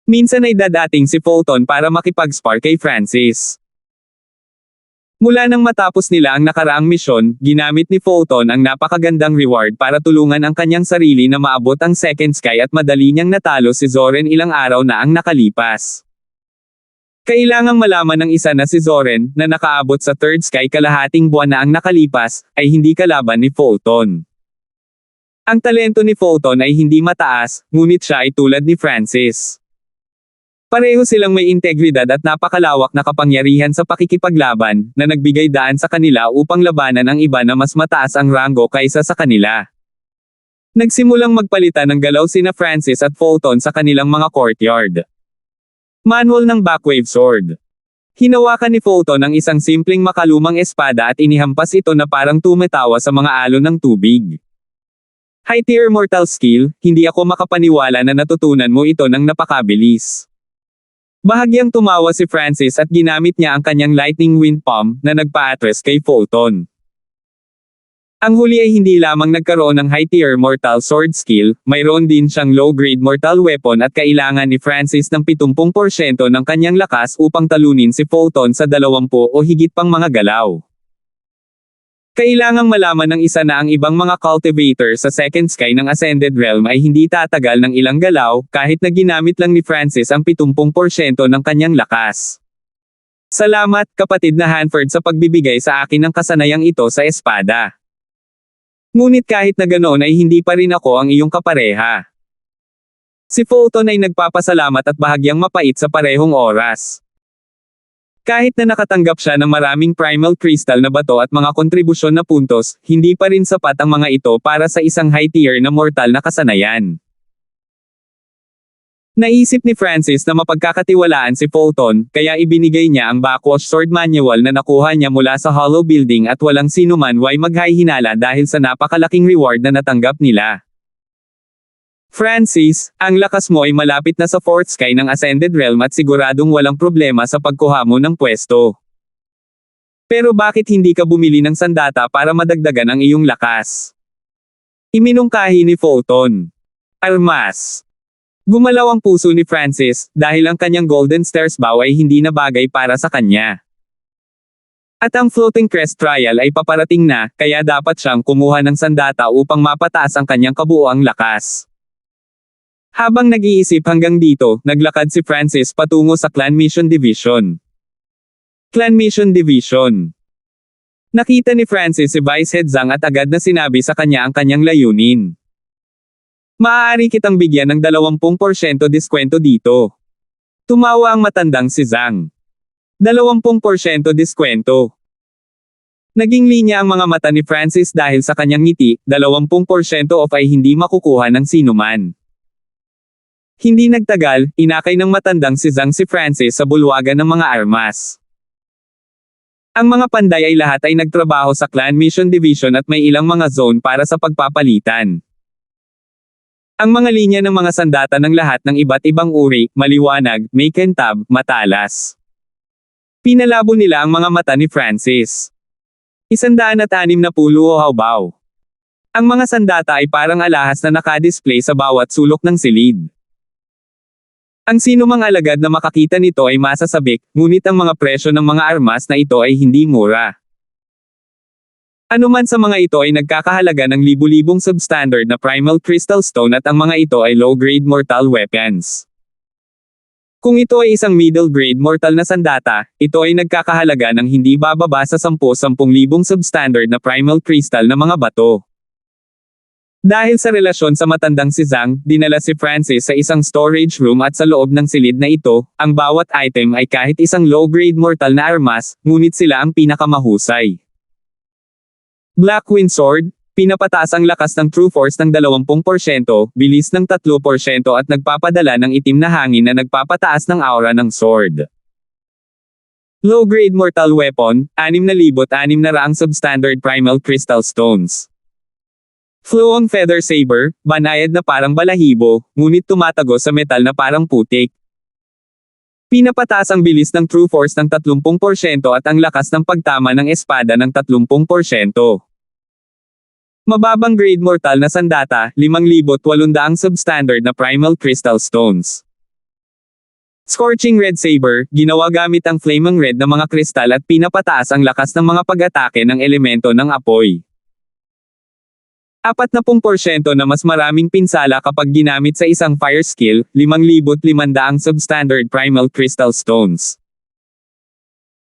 Minsan ay dadating si Fulton para makipag-spar kay Francis. Mula nang matapos nila ang nakaraang misyon, ginamit ni Fulton ang napakagandang reward para tulungan ang kanyang sarili na maabot ang second sky at madali niyang natalo si Zoren ilang araw na ang nakalipas. Kailangang malaman ng isa na si Zoren, na nakaabot sa third sky kalahating buwan na ang nakalipas, ay hindi kalaban ni Fulton. Ang talento ni Fulton ay hindi mataas, ngunit siya ay tulad ni Francis. Pareho silang may integridad at napakalawak na kapangyarihan sa pakikipaglaban, na nagbigay daan sa kanila upang labanan ang iba na mas mataas ang ranggo kaysa sa kanila. Nagsimulang magpalitan ng galaw sina Francis at Fulton sa kanilang mga courtyard. Manual ng Backwave Sword. Hinawakan ni Fulton ang isang simpleng makalumang espada at inihampas ito na parang tumatawa sa mga alon ng tubig. High tier mortal skill, hindi ako makapaniwala na natutunan mo ito ng napakabilis. Bahagyang tumawa si Francis at ginamit niya ang kanyang lightning wind palm, na nagpa-address kay Fulton. Ang huli ay hindi lamang nagkaroon ng high-tier mortal sword skill, mayroon din siyang low-grade mortal weapon at kailangan ni Francis ng 70% ng kanyang lakas upang talunin si Fulton sa 20 o higit pang mga galaw. Kailangang malaman ng isa na ang ibang mga cultivator sa Second Sky ng Ascended Realm ay hindi tatagal ng ilang galaw, kahit na ginamit lang ni Francis ang 70% ng kanyang lakas. Salamat, kapatid na Hanford, sa pagbibigay sa akin ng kasanayang ito sa espada. Ngunit kahit na ganoon ay hindi pa rin ako ang iyong kapareha. Si Fulton ay nagpapasalamat at bahagyang mapait sa parehong oras. Kahit na nakatanggap siya ng maraming primal crystal na bato at mga kontribusyon na puntos, hindi pa rin sapat ang mga ito para sa isang high-tier na mortal na kasanayan. Naisip ni Francis na mapagkakatiwalaan si Fulton, kaya ibinigay niya ang Backwash Sword Manual na nakuha niya mula sa Hollow Building at walang sinuman ay maghahinala dahil sa napakalaking reward na natanggap nila. Francis, ang lakas mo ay malapit na sa Fourth Sky ng Ascended Realm at siguradong walang problema sa pagkuha mo ng pwesto. Pero bakit hindi ka bumili ng sandata para madagdagan ang iyong lakas? Iminungkahi ni Fulton. Armas. Gumalaw ang puso ni Francis, dahil ang kanyang Golden Stairs bow ay hindi na bagay para sa kanya. At ang Floating Crest Trial ay paparating na, kaya dapat siyang kumuha ng sandata upang mapataas ang kanyang kabuuang lakas. Habang nag-iisip hanggang dito, naglakad si Francis patungo sa Clan Mission Division. Clan Mission Division. Nakita ni Francis si Vice Head Zhang at agad na sinabi sa kanya ang kanyang layunin. Maaari kitang bigyan ng 20% diskwento dito. Tumawa ang matandang si Zhang. 20% diskwento. Naging linya ang mga mata ni Francis dahil sa kanyang ngiti, 20% off ay hindi makukuha ng sinuman. Hindi nagtagal, inakay ng matandang si Zhang si Francis sa bulwagan ng mga armas. Ang mga panday ay lahat ay nagtrabaho sa Clan Mission Division at may ilang mga zone para sa pagpapalitan. Ang mga linya ng mga sandata ng lahat ng iba't ibang uri, maliwanag, may kentab, matalas. Pinalabo nila ang mga mata ni Francis. 160 o hawbaw. Ang mga sandata ay parang alahas na nakadisplay sa bawat sulok ng silid. Ang sinumang alagad na makakita nito ay masasabik, ngunit ang mga presyo ng mga armas na ito ay hindi mura. Anuman sa mga ito ay nagkakahalaga ng libu-libong substandard na primal crystal stone at ang mga ito ay low-grade mortal weapons. Kung ito ay isang middle-grade mortal na sandata, ito ay nagkakahalaga ng hindi bababa sa 10,000 substandard na primal crystal na mga bato. Dahil sa relasyon sa matandang si Zhang, dinala si Francis sa isang storage room at sa loob ng silid na ito, ang bawat item ay kahit isang low-grade mortal na armas, ngunit sila ang pinakamahusay. Black Wind Sword, pinapataas ang lakas ng True Force ng 20%, bilis ng 3% at nagpapadala ng itim na hangin na nagpapataas ng aura ng sword. Low-grade mortal weapon, 6,600 substandard primal crystal stones. Flowing Feather Saber, banayad na parang balahibo, ngunit tumatago sa metal na parang putik. Pinapataas ang bilis ng True Force ng 30% at ang lakas ng pagtama ng espada ng 30%. Mababang grade mortal na sandata, 5,800 substandard na primal crystal stones. Scorching Red Saber, ginawa gamit ang flaming red na mga kristal at pinapataas ang lakas ng mga pag-atake ng elemento ng apoy. 40% na mas maraming pinsala kapag ginamit sa isang fire skill, 5,500 substandard primal crystal stones.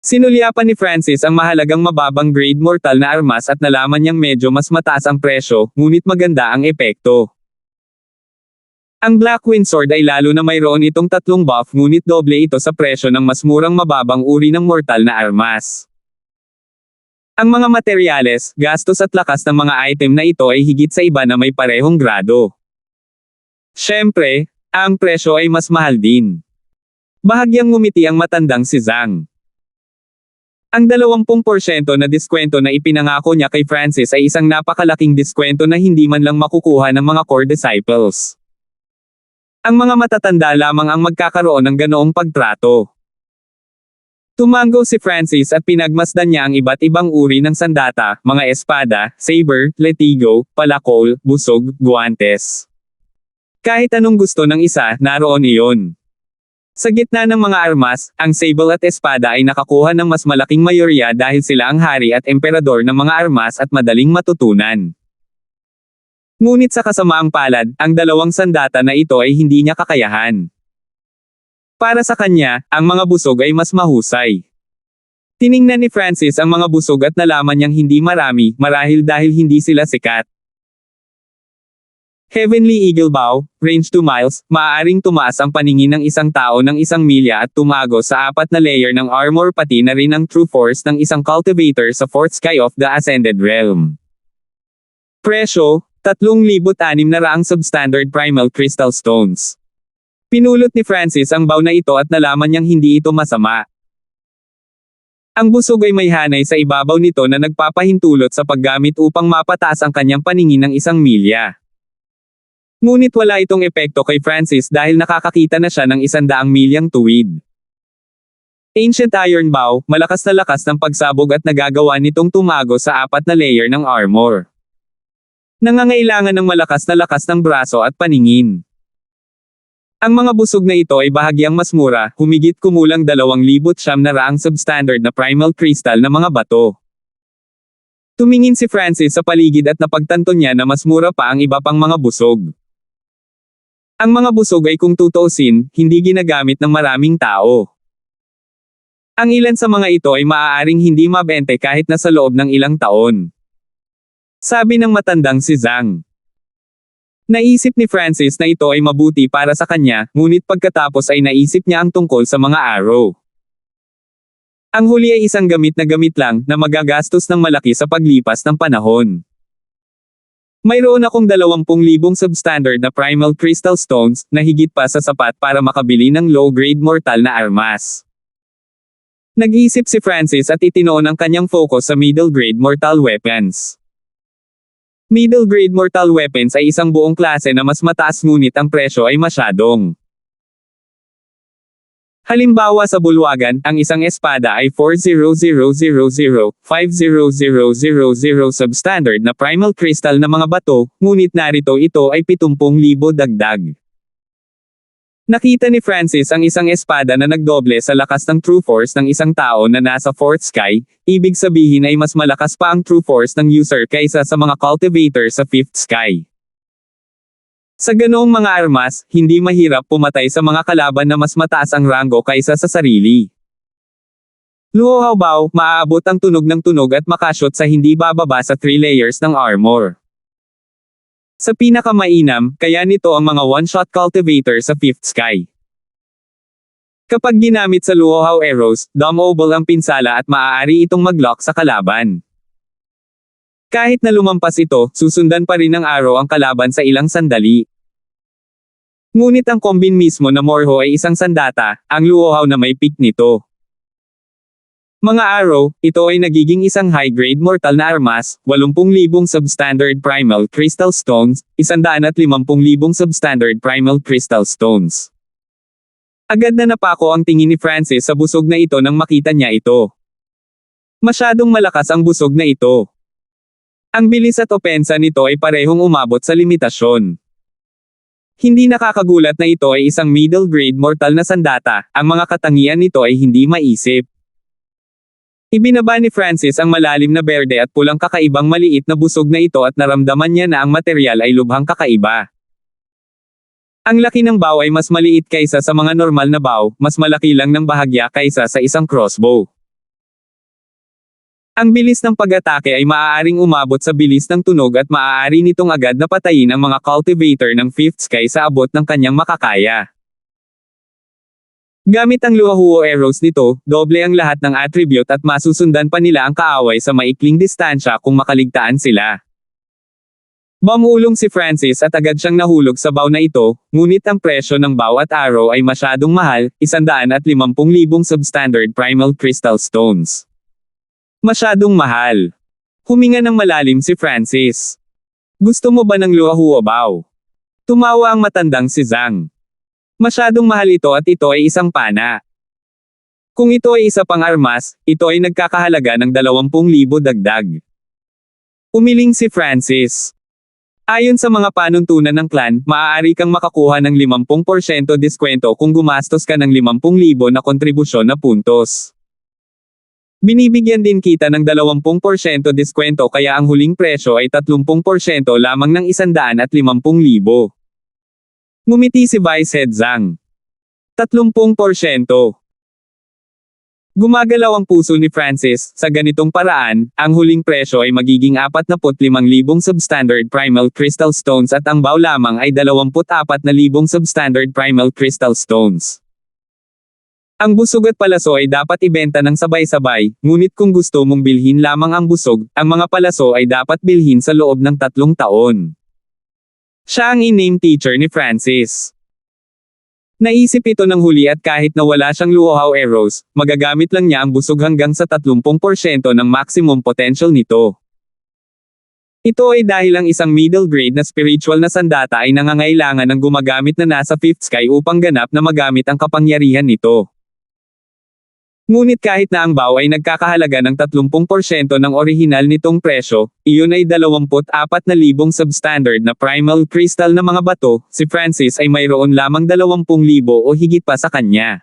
Sinulyapan ni Francis ang mahalagang mababang grade mortal na armas at nalaman niyang medyo mas mataas ang presyo, ngunit maganda ang epekto. Ang Black Wind Sword ay lalo na mayroon itong 3 buff ngunit doble ito sa presyo ng mas murang mababang uri ng mortal na armas. Ang mga materyales, gastos at lakas ng mga item na ito ay higit sa iba na may parehong grado. Siyempre, ang presyo ay mas mahal din. Bahagyang ngumiti ang matandang si Zhang. Ang 20% na diskwento na ipinangako niya kay Francis ay isang napakalaking diskwento na hindi man lang makukuha ng mga core disciples. Ang mga matatanda lamang ang magkakaroon ng ganoong pagtrato. Tumango si Francis at pinagmasdan niya ang iba't ibang uri ng sandata, mga espada, saber, letigo, palakol, busog, guantes. Kahit anong gusto ng isa, naroon iyon. Sa gitna ng mga armas, ang sable at espada ay nakakuha ng mas malaking mayorya dahil sila ang hari at emperador ng mga armas at madaling matutunan. Ngunit sa kasamaang palad, ang dalawang sandata na ito ay hindi niya kakayahan. Para sa kanya, ang mga busog ay mas mahusay. Tiningnan ni Francis ang mga busog at nalaman niyang hindi marami, marahil dahil hindi sila sikat. Heavenly Eagle Bow, range 2 miles, maaaring tumaas ang paningin ng isang tao ng 1 milya at tumago sa 4 na layer ng armor pati na rin ang true force ng isang cultivator sa 4th sky of the Ascended Realm. Presyo, 3,600 substandard primal crystal stones. Pinulot ni Francis ang bow na ito at nalaman niyang hindi ito masama. Ang busog ay may hanay sa ibabaw nito na nagpapahintulot sa paggamit upang mapataas ang kanyang paningin ng 1 milya. Ngunit wala itong epekto kay Francis dahil nakakakita na siya ng 100 milyang tuwid. Ancient Iron Bow, malakas na lakas ng pagsabog at nagagawa nitong tumago sa 4 na layer ng armor. Nangangailangan ng malakas na lakas ng braso at paningin. Ang mga busog na ito ay bahagyang mas mura, humigit kumulang 2,900 substandard na primal crystal na mga bato. Tumingin si Francis sa paligid at napagtanto niya na mas mura pa ang iba pang mga busog. Ang mga busog ay kung tutuusin, hindi ginagamit ng maraming tao. Ang ilan sa mga ito ay maaaring hindi mabente kahit na sa loob ng ilang taon. Sabi ng matandang si Zhang. Naisip ni Francis na ito ay mabuti para sa kanya, ngunit pagkatapos ay naisip niya ang tungkol sa mga arrow. Ang huli ay isang gamit lang, na magagastos ng malaki sa paglipas ng panahon. Mayroon akong 20,000 substandard na primal crystal stones, na higit pa sa sapat para makabili ng low-grade mortal na armas. Nag-isip si Francis at itinoon ang kanyang focus sa middle-grade mortal weapons. Middle-grade mortal weapons ay isang buong klase na mas mataas ngunit ang presyo ay masyadong. Halimbawa sa bulwagan, ang isang espada ay 40000, 50000 substandard na primal crystal na mga bato, ngunit narito ito ay 70,000 dagdag. Nakita ni Francis ang isang espada na nagdoble sa lakas ng true force ng isang tao na nasa 4th sky, ibig sabihin ay mas malakas pa ang true force ng user kaysa sa mga cultivator sa 5th sky. Sa ganoong mga armas, hindi mahirap pumatay sa mga kalaban na mas mataas ang ranggo kaysa sa sarili. Luohao Bao, maaabot ang tunog ng tunog at makashot sa hindi bababa sa 3 layers ng armor. Sa pinakamainam, kaya nito ang mga one-shot cultivator sa 5th sky. Kapag ginamit sa Luohao arrows, dumbable ang pinsala at maaari itong mag-lock sa kalaban. Kahit na lumampas ito, susundan pa rin ng arrow ang kalaban sa ilang sandali. Ngunit ang kombin mismo na Morho ay isang sandata, ang Luohao na may peak nito. Mga arrow, ito ay nagiging isang high-grade mortal na armas, 80,000 substandard primal crystal stones, 150,000 substandard primal crystal stones. Agad na napako ang tingin ni Francis sa busog na ito nang makita niya ito. Masyadong malakas ang busog na ito. Ang bilis at opensa nito ay parehong umabot sa limitasyon. Hindi nakakagulat na ito ay isang middle-grade mortal na sandata, ang mga katangian nito ay hindi maisip. Ibinaba ni Francis ang malalim na berde at pulang kakaibang maliit na busog na ito at naramdaman niya na ang material ay lubhang kakaiba. Ang laki ng bow ay mas maliit kaysa sa mga normal na bow, mas malaki lang ng bahagya kaysa sa isang crossbow. Ang bilis ng pag-atake ay maaaring umabot sa bilis ng tunog at maaari nitong agad na patayin ang mga cultivator ng 5th sky sa abot ng kanyang makakaya. Gamit ang Luohao arrows nito, doble ang lahat ng attribute at masusundan pa nila ang kaaway sa maikling distansya kung makaligtaan sila. Bumulong si Francis at agad siyang nahulog sa bow na ito, ngunit ang presyo ng bow at arrow ay masyadong mahal, 150,000 substandard primal crystal stones. Masyadong mahal. Huminga ng malalim si Francis. Gusto mo ba ng Luohao bow? Tumawa ang matandang si Zhang. Masyadong mahal ito at ito ay isang pana. Kung ito ay isa pang armas, ito ay nagkakahalaga ng 20,000 dagdag. Umiling si Francis. Ayon sa mga panuntunan ng clan, maaari kang makakuha ng 50% diskwento kung gumastos ka ng 50,000 na kontribusyon na puntos. Binibigyan din kita ng 20% diskwento kaya ang huling presyo ay 30% lamang ng 150,000. Ngumiti si Vice Head Zhang. 30%. Gumagalaw ang puso ni Francis, sa ganitong paraan, ang huling presyo ay magiging 45,000 substandard primal crystal stones at ang bow lamang ay 24,000 substandard primal crystal stones. Ang busog at palaso ay dapat ibenta ng sabay-sabay, ngunit kung gusto mong bilhin lamang ang busog, ang mga palaso ay dapat bilhin sa loob ng 3 taon. Siya ang in-name teacher ni Francis. Naisip ito ng huli at kahit na wala siyang luhaw arrows, magagamit lang niya ang busog hanggang sa 30% ng maximum potential nito. Ito ay dahil ang isang middle grade na spiritual na sandata ay nangangailangan ng gumagamit na nasa 5th sky upang ganap na magamit ang kapangyarihan nito. Ngunit kahit na ang bow ay nagkakahalaga ng 30% ng orihinal nitong presyo, iyon ay 24,000 substandard na primal crystal na mga bato, si Francis ay mayroon lamang 20,000 o higit pa sa kanya.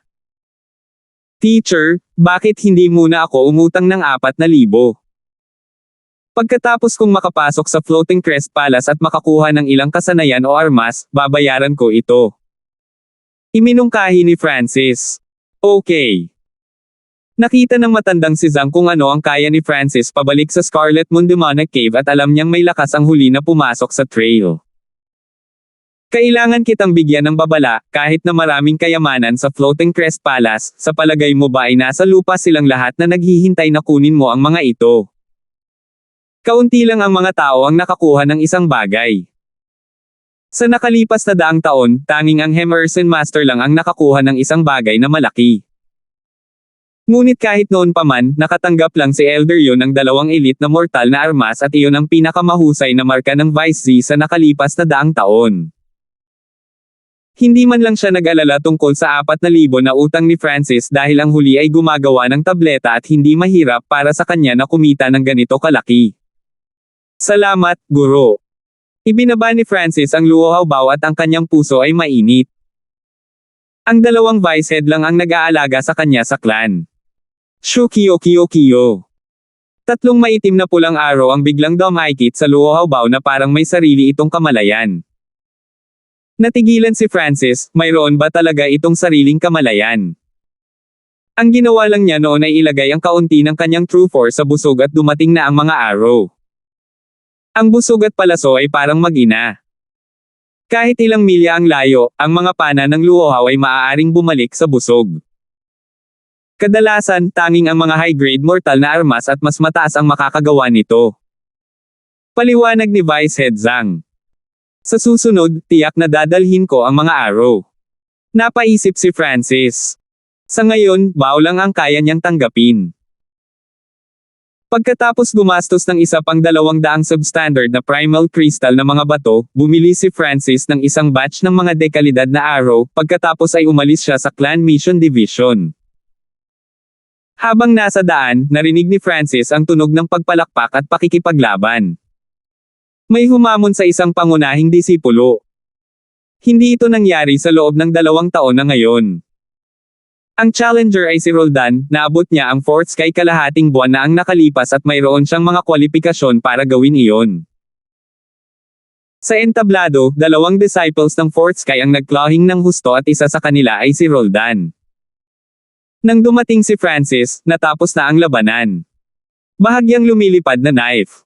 Teacher, bakit hindi muna ako umutang ng 4,000? Pagkatapos kong makapasok sa Floating Crest Palace at makakuha ng ilang kasanayan o armas, babayaran ko ito. Iminungkahi ni Francis. Okay. Nakita ng matandang si Zhang kung ano ang kaya ni Francis pabalik sa Scarlet Moon Demonic Cave at alam niyang may lakas ang huli na pumasok sa trail. Kailangan kitang bigyan ng babala, kahit na maraming kayamanan sa Floating Crest Palace, sa palagay mo ba ay nasa lupa silang lahat na naghihintay na kunin mo ang mga ito? Kaunti lang ang mga tao ang nakakuha ng isang bagay. Sa nakalipas na 100 taon, tanging ang Hemerson Master lang ang nakakuha ng isang bagay na malaki. Ngunit kahit noon pa man, nakatanggap lang si Elder Yun ng 2 elite na mortal na armas at iyon ang pinakamahusay na marka ng Vice Z sa nakalipas na 100 taon. Hindi man lang siya nag-alala tungkol sa 4,000 na utang ni Francis dahil ang huli ay gumagawa ng tableta at hindi mahirap para sa kanya na kumita ng ganito kalaki. Salamat, Guro. Ibinaba ni Francis ang luhaw bow at ang kanyang puso ay mainit. Ang 2 Vice Head lang ang nag-aalaga sa kanya sa clan. Shukio-kyo-kyo. 3 maitim na pulang araw ang biglang dumikit sa luhaw bow na parang may sarili itong kamalayan. Natigilan si Francis, mayroon ba talaga itong sariling kamalayan? Ang ginawa lang niya noon ay ilagay ang kaunti ng kanyang true force sa busog at dumating na ang mga arrow. Ang busog at palaso ay parang mag-ina. Kahit ilang milya ang layo, ang mga pana ng luhaw ay maaaring bumalik sa busog. Kadalasan, tanging ang mga high-grade mortal na armas at mas mataas ang makakagawa nito. Paliwanag ni Vice Head Zhang. Sa susunod, tiyak na dadalhin ko ang mga arrow. Napaisip si Francis. Sa ngayon, bow lang ang kaya niyang tanggapin. Pagkatapos gumastos ng isa pang 200 substandard na primal crystal na mga bato, bumili si Francis ng isang batch ng mga dekalidad na arrow, pagkatapos ay umalis siya sa Clan Mission Division. Habang nasa daan, narinig ni Francis ang tunog ng pagpalakpak at pakikipaglaban. May humamon sa isang pangunahing disipulo. Hindi ito nangyari sa loob ng 2 taon na ngayon. Ang challenger ay si Roldan, naabot niya ang 4th sky kalahating buwan na ang nakalipas at mayroon siyang mga kwalifikasyon para gawin iyon. Sa entablado, 2 disciples ng 4th sky ang nagklahing ng husto at isa sa kanila ay si Roldan. Nang dumating si Francis, natapos na ang labanan. Bahagyang lumilipad na knife.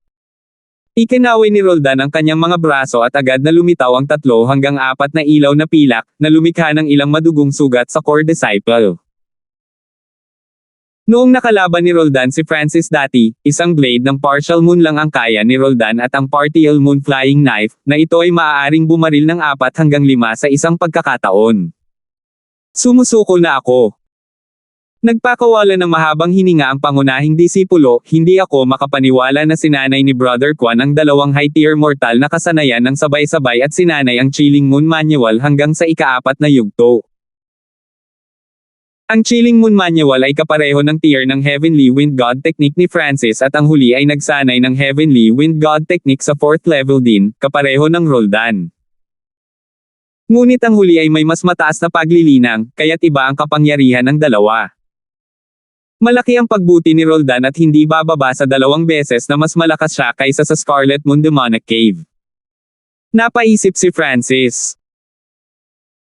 Ikinaway ni Roldan ang kanyang mga braso at agad na lumitaw ang 3 hanggang 4 na ilaw na pilak, na lumikha ng ilang madugong sugat sa core disciple. Noong nakalaban ni Roldan si Francis dati, isang blade ng partial moon lang ang kaya ni Roldan at ang partial moon flying knife, na ito ay maaaring bumaril ng 4 hanggang 5 sa isang pagkakataon. Sumusuko na ako. Nagpakawala ng mahabang hininga ang pangunahing disipulo, hindi ako makapaniwala na sinanay ni Brother Quan ang 2 high-tier mortal na kasanayan ng sabay-sabay at sinanay ang Chilling Moon Manual hanggang sa ika-4 na yugto. Ang Chilling Moon Manual ay kapareho ng tier ng Heavenly Wind God Technique ni Francis at ang huli ay nagsanay ng Heavenly Wind God Technique sa 4th level din, kapareho ng Roldan. Ngunit ang huli ay may mas mataas na paglilinang, kaya't iba ang kapangyarihan ng dalawa. Malaki ang pagbuti ni Roldan at hindi bababa sa 2 beses na mas malakas siya kaysa sa Scarlet Moon Demonic Cave. Napaisip si Francis.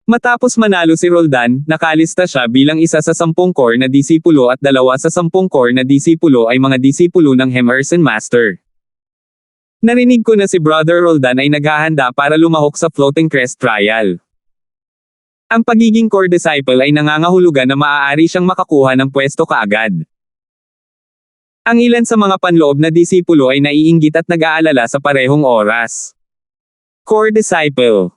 Matapos manalo si Roldan, nakalista siya bilang isa sa 10 core na disipulo at 2 sa 10 core na disipulo ay mga disipulo ng Emerson Master. Narinig ko na si Brother Roldan ay naghahanda para lumahok sa Floating Crest Trial. Ang pagiging core disciple ay nangangahulugan na maaari siyang makakuha ng pwesto kaagad. Ang ilan sa mga panloob na disipulo ay naiinggit at nag-aalala sa parehong oras. Core disciple.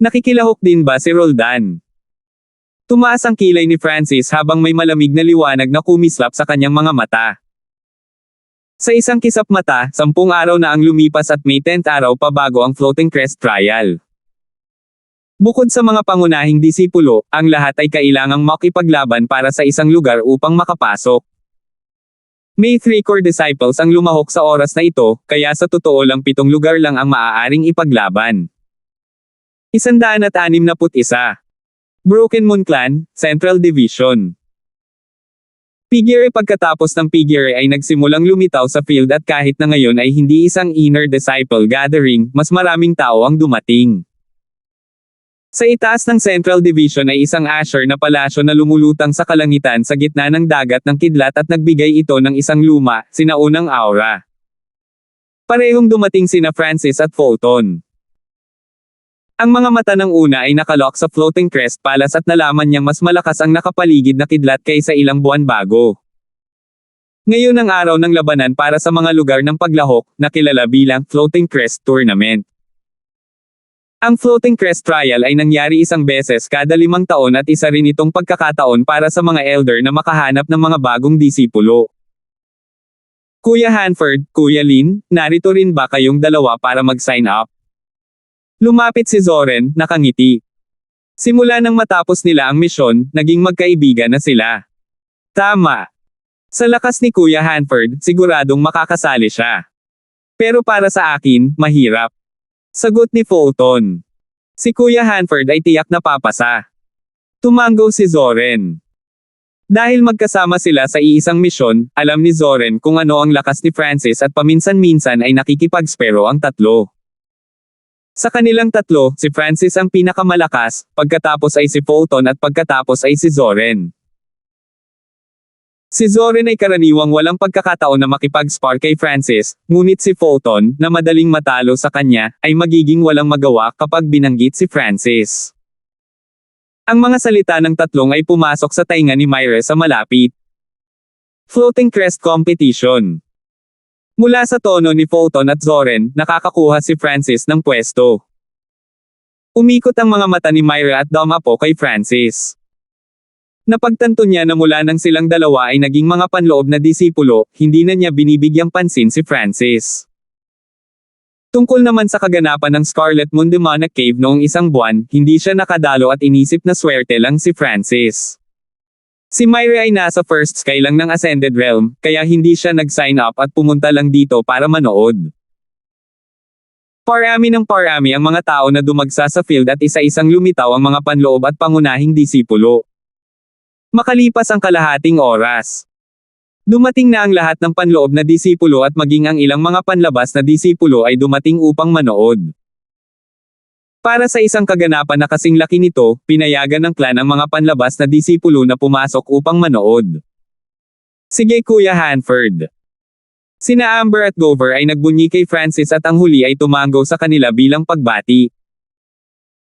Nakikilahok din ba si Roldan? Tumaas ang kilay ni Francis habang may malamig na liwanag na kumislap sa kanyang mga mata. Sa isang kisap mata, 10 araw na ang lumipas at may 10th araw pa bago ang Floating Crest Trial. Bukod sa mga pangunahing disipulo, ang lahat ay kailangang makipaglaban para sa isang lugar upang makapasok. May 3 core disciples ang lumahok sa oras na ito, kaya sa totoo lang 7 lugar lang ang maaaring ipaglaban. 161. Broken Moon Clan, Central Division. Figure pagkatapos ng figure ay nagsimulang lumitaw sa field at kahit na ngayon ay hindi isang inner disciple gathering, mas maraming tao ang dumating. Sa itaas ng Central Division ay isang Asher na palasyo na lumulutang sa kalangitan sa gitna ng dagat ng kidlat at nagbigay ito ng isang luma, sinaunang aura. Parehong dumating sina Francis at Fulton. Ang mga mata ng una ay nakalock sa Floating Crest Palace at nalaman niyang mas malakas ang nakapaligid na kidlat kaysa ilang buwan bago. Ngayon ang araw ng labanan para sa mga lugar ng paglahok, na kilala bilang Floating Crest Tournament. Ang Floating Crest Trial ay nangyari isang beses kada 5 taon at isa rin itong pagkakataon para sa mga elder na makahanap ng mga bagong disipulo. Kuya Hanford, Kuya Lin, narito rin ba kayong dalawa para mag-sign up? Lumapit si Zoren, nakangiti. Simula nang matapos nila ang misyon, naging magkaibigan na sila. Tama. Sa lakas ni Kuya Hanford, siguradong makakasali siya. Pero para sa akin, mahirap. Sagot ni Fulton. Si Kuya Hanford ay tiyak na papasa. Tumango si Zoren. Dahil magkasama sila sa iisang misyon, alam ni Zoren kung ano ang lakas ni Francis at paminsan-minsan ay nakikipagspero ang tatlo. Sa kanilang tatlo, si Francis ang pinakamalakas, pagkatapos ay si Fulton at pagkatapos ay si Zoren. Si Zoren ay karaniwang walang pagkakataon na makipag-spar kay Francis, ngunit si Fulton, na madaling matalo sa kanya, ay magiging walang magawa kapag binanggit si Francis. Ang mga salita ng tatlong ay pumasok sa tainga ni Myra sa malapit. Floating Crest Competition. Mula sa tono ni Fulton at Zoren, nakakakuha si Francis ng pwesto. Umikot ang mga mata ni Myra at Damapo kay Francis. Napagtanto niya na mula nang silang dalawa ay naging mga panloob na disipulo, hindi na niya binibigyang pansin si Francis. Tungkol naman sa kaganapan ng Scarlet Moon Demonic Cave noong isang buwan, hindi siya nakadalo at inisip na swerte lang si Francis. Si Myra ay nasa First Sky lang ng Ascended Realm, kaya hindi siya nag-sign up at pumunta lang dito para manood. Parami ng parami ang mga tao na dumagsa sa field at isa-isang lumitaw ang mga panloob at pangunahing disipulo. Makalipas ang kalahating oras, dumating na ang lahat ng panloob na disipulo at maging ang ilang mga panlabas na disipulo ay dumating upang manood. Para sa isang kaganapan na kasing laki nito, pinayagan ng clan ang mga panlabas na disipulo na pumasok upang manood. Sige Kuya Hanford. Sina Amber at Dover ay nagbunyi kay Francis at ang huli ay tumango sa kanila bilang pagbati.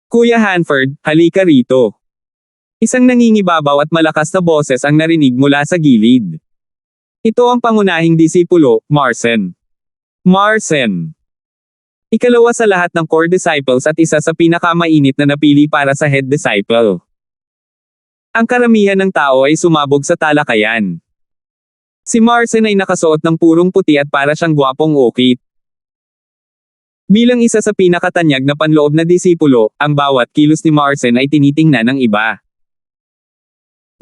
Kuya Hanford, halika rito. Isang nangingibabaw at malakas na boses ang narinig mula sa gilid. Ito ang pangunahing disipulo, Marcen. Marcen. Ikalawa sa lahat ng core disciples at isa sa pinakamainit na napili para sa head disciple. Ang karamihan ng tao ay sumabog sa talakayan. Si Marcen ay nakasuot ng purong puti at para siyang gwapong okit. Bilang isa sa pinakatanyag na panloob na disipulo, ang bawat kilos ni Marcen ay tinitingnan ng iba.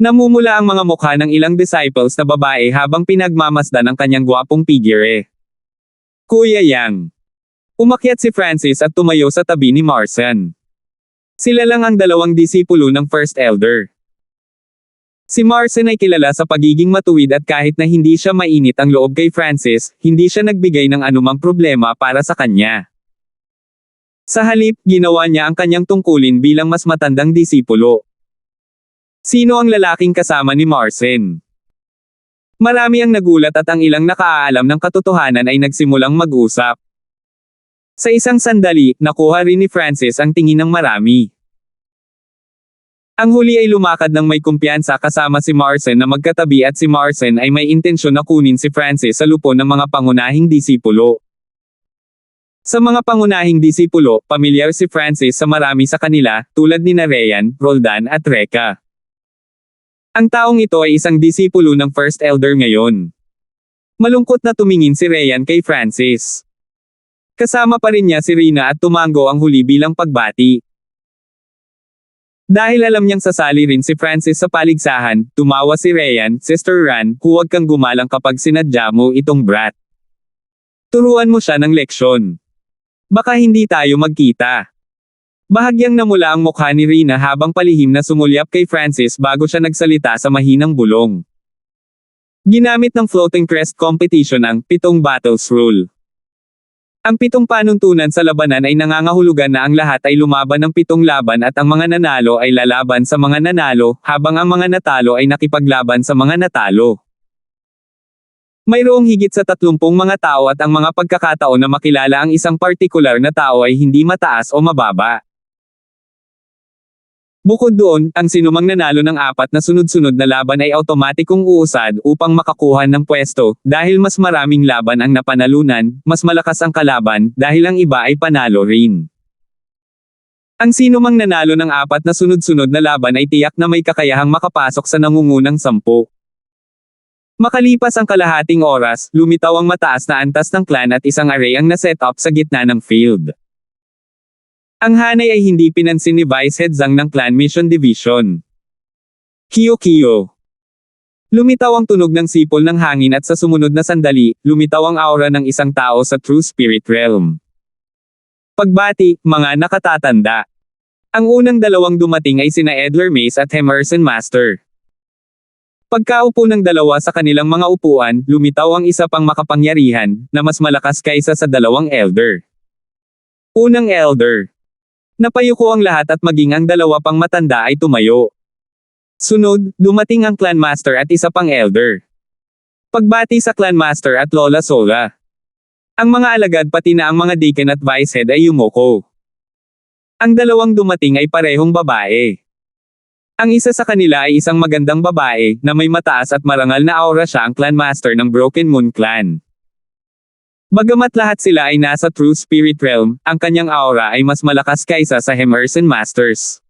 Namumula ang mga mukha ng ilang disciples na babae habang pinagmamasdan ang kanyang gwapong figure. Kuya Yang. Umakyat si Francis at tumayo sa tabi ni Marson. Sila lang ang dalawang disipulo ng First Elder. Si Marson ay kilala sa pagiging matuwid at kahit na hindi siya mainit ang loob kay Francis, hindi siya nagbigay ng anumang problema para sa kanya. Sa halip, ginawa niya ang kanyang tungkulin bilang mas matandang disipulo. Sino ang lalaking kasama ni Marson? Marami ang nagulat at ang ilang nakaalam ng katotohanan ay nagsimulang mag-usap. Sa isang sandali, nakuha rin ni Francis ang tingin ng marami. Ang huli ay lumakad ng may kumpiyansa kasama si Marson na magkatabi at si Marson ay may intensyon na kunin si Francis sa lupon ng mga pangunahing disipulo. Sa mga pangunahing disipulo, pamilyar si Francis sa marami sa kanila, tulad ni Ryan, Roldan at Reka. Ang taong ito ay isang disipulo ng First Elder ngayon. Malungkot na tumingin si Ryan kay Francis. Kasama pa rin niya si Rina at tumango ang huli bilang pagbati. Dahil alam niyang sasali rin si Francis sa paligsahan, tumawa si Ryan, Sister Ran, huwag kang gumalang kapag sinadya mo itong brat. Turuan mo siya ng leksyon. Baka hindi tayo magkita. Bahagyang namula ang mukha ni Rina habang palihim na sumulyap kay Francis bago siya nagsalita sa mahinang bulong. Ginamit ng Floating Crest Competition ang 7 battles rule. Ang 7 panuntunan sa labanan ay nangangahulugan na ang lahat ay lumaban ng 7 laban at ang mga nanalo ay lalaban sa mga nanalo, habang ang mga natalo ay nakipaglaban sa mga natalo. Mayroong higit sa 30 mga tao at ang mga pagkakataon na makilala ang isang partikular na tao ay hindi mataas o mababa. Bukod doon, ang sinumang nanalo ng 4 na sunod-sunod na laban ay automatikong uusad upang makakuha ng pwesto, dahil mas maraming laban ang napanalunan, mas malakas ang kalaban, dahil ang iba ay panalo rin. Ang sinumang nanalo ng 4 na sunod-sunod na laban ay tiyak na may kakayahang makapasok sa nangungunang 10. Makalipas ang kalahating oras, lumitaw ang mataas na antas ng clan at isang array ang naset up sa gitna ng field. Ang hanay ay hindi pinansin ni Vice Head Zhang ng Clan Mission Division. Kiyo. Lumitaw ang tunog ng sipol ng hangin at sa sumunod na sandali, lumitaw ang aura ng isang tao sa True Spirit Realm. Pagbati, mga nakatatanda. Ang unang dalawang dumating ay sina Edler Mace at Emerson Master. Pagkaupo ng dalawa sa kanilang mga upuan, lumitaw ang isa pang makapangyarihan, na mas malakas kaysa sa dalawang elder. Unang elder. Napayuko ang lahat at maging ang dalawa pang matanda ay tumayo. Sunod, dumating ang Clan Master at isa pang elder. Pagbati sa Clan Master at Lola Sola. Ang mga alagad pati na ang mga deacon at vice head ay yumuko. Ang dalawang dumating ay parehong babae. Ang isa sa kanila ay isang magandang babae, na may mataas at marangal na aura, siya ang Clan Master ng Broken Moon Clan. Bagamat lahat sila ay nasa True Spirit Realm, ang kanyang aura ay mas malakas kaysa sa Emerson Masters.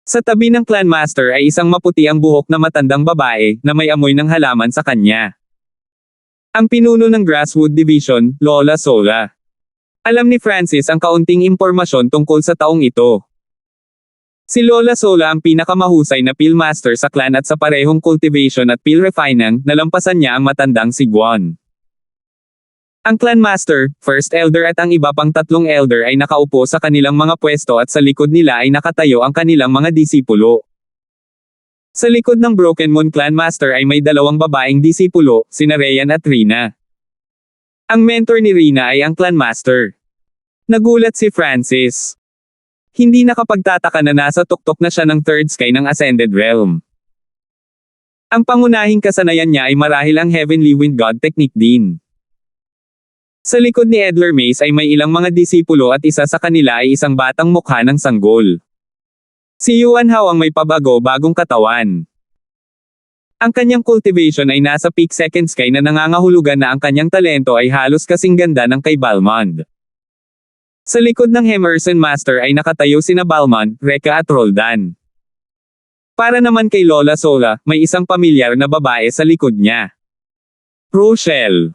Sa tabi ng Clan Master ay isang maputi ang buhok na matandang babae, na may amoy ng halaman sa kanya. Ang pinuno ng Grasswood Division, Lola Sola. Alam ni Francis ang kaunting impormasyon tungkol sa taong ito. Si Lola Sola ang pinakamahusay na Peel Master sa clan at sa parehong cultivation at Peel Refining, nalampasan niya ang matandang si Guan. Ang Clan Master, First Elder at ang iba pang 3 Elder ay nakaupo sa kanilang mga pwesto at sa likod nila ay nakatayo ang kanilang mga disipulo. Sa likod ng Broken Moon Clan Master ay may 2 babaeng disipulo, sina Ryan at Rina. Ang mentor ni Rina ay ang Clan Master. Nagulat si Francis. Hindi nakapagtataka na nasa tuktok na siya ng Third Sky ng Ascended Realm. Ang pangunahing kasanayan niya ay marahil ang Heavenly Wind God Technique din. Sa likod ni Edler Mace ay may ilang mga disipulo at isa sa kanila ay isang batang mukha ng sanggol. Si Yuan Hao ang may pabago-bagong katawan. Ang kanyang cultivation ay nasa peak second sky na nangangahulugan na ang kanyang talento ay halos kasing ganda ng kay Balmond. Sa likod ng Emerson Master ay nakatayo sina Balmond, Reka at Roldan. Para naman kay Lola Sola, may isang pamilyar na babae sa likod niya. Rochelle.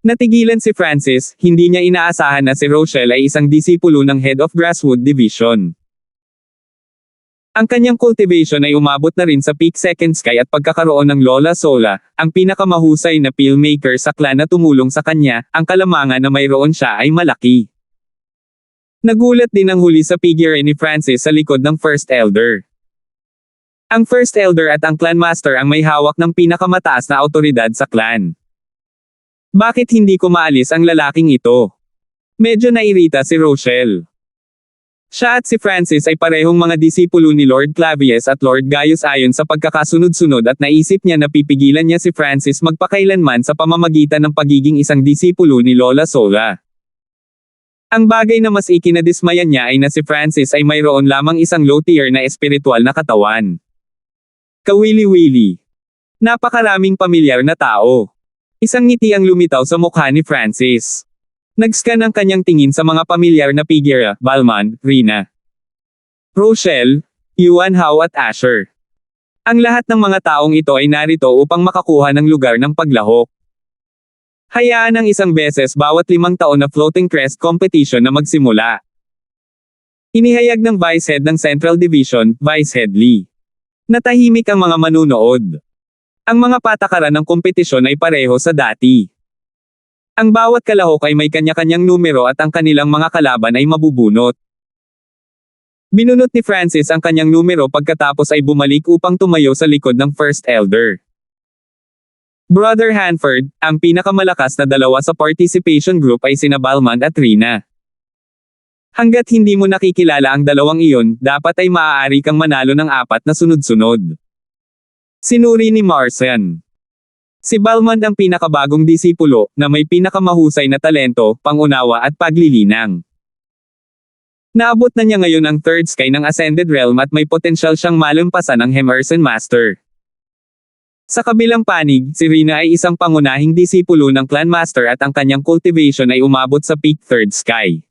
Natigilan si Francis, hindi niya inaasahan na si Rochelle ay isang disipulo ng Head of Grasswood Division. Ang kanyang cultivation ay umabot na rin sa peak second sky at pagkakaroon ng Lola Sola, ang pinakamahusay na filmmaker sa clan na tumulong sa kanya, ang kalamangan na mayroon siya ay malaki. Nagulat din ang huli sa figure ni Francis sa likod ng First Elder. Ang First Elder at ang Clan Master ang may hawak ng pinakamataas na awtoridad sa clan. Bakit hindi ko maalis ang lalaking ito? Medyo nairita si Rochelle. Siya at si Francis ay parehong mga disipulo ni Lord Clavius at Lord Gaius ayon sa pagkakasunod-sunod at naisip niya na pipigilan niya si Francis magpakailanman sa pamamagitan ng pagiging isang disipulo ni Lola Sola. Ang bagay na mas ikinadismayan niya ay na si Francis ay mayroon lamang isang low-tier na espiritual na katawan. Kawili-wili. Napakaraming pamilyar na tao. Isang ngiti ang lumitaw sa mukha ni Francis. Nag-scan ang kanyang tingin sa mga pamilyar na figure, Balmond, Rina, Rochelle, Yuan Hao at Asher. Ang lahat ng mga taong ito ay narito upang makakuha ng lugar ng paglahok. Hayaan ang isang beses bawat 5 taon na floating crest competition na magsimula. Inihayag ng Vice Head ng Central Division, Vice Head Lee. Natahimik ang mga manunood. Ang mga patakaran ng kompetisyon ay pareho sa dati. Ang bawat kalahok ay may kanya-kanyang numero at ang kanilang mga kalaban ay mabubunot. Binunot ni Francis ang kanyang numero pagkatapos ay bumalik upang tumayo sa likod ng First Elder. Brother Hanford, ang pinakamalakas na dalawa sa participation group ay sina Balmond at Rina. Hanggat hindi mo nakikilala ang dalawang iyon, dapat ay maaari kang manalo ng 4 na sunod-sunod. Sinuri ni Marcian. Si Balmond ang pinakabagong disipulo, na may pinakamahusay na talento, pangunawa at paglilinang. Naabot na niya ngayon ang third sky ng Ascended Realm at may potensyal siyang malampasan ang Hemerson Master. Sa kabilang panig, si Rina ay isang pangunahing disipulo ng Clan Master at ang kanyang cultivation ay umabot sa peak third sky.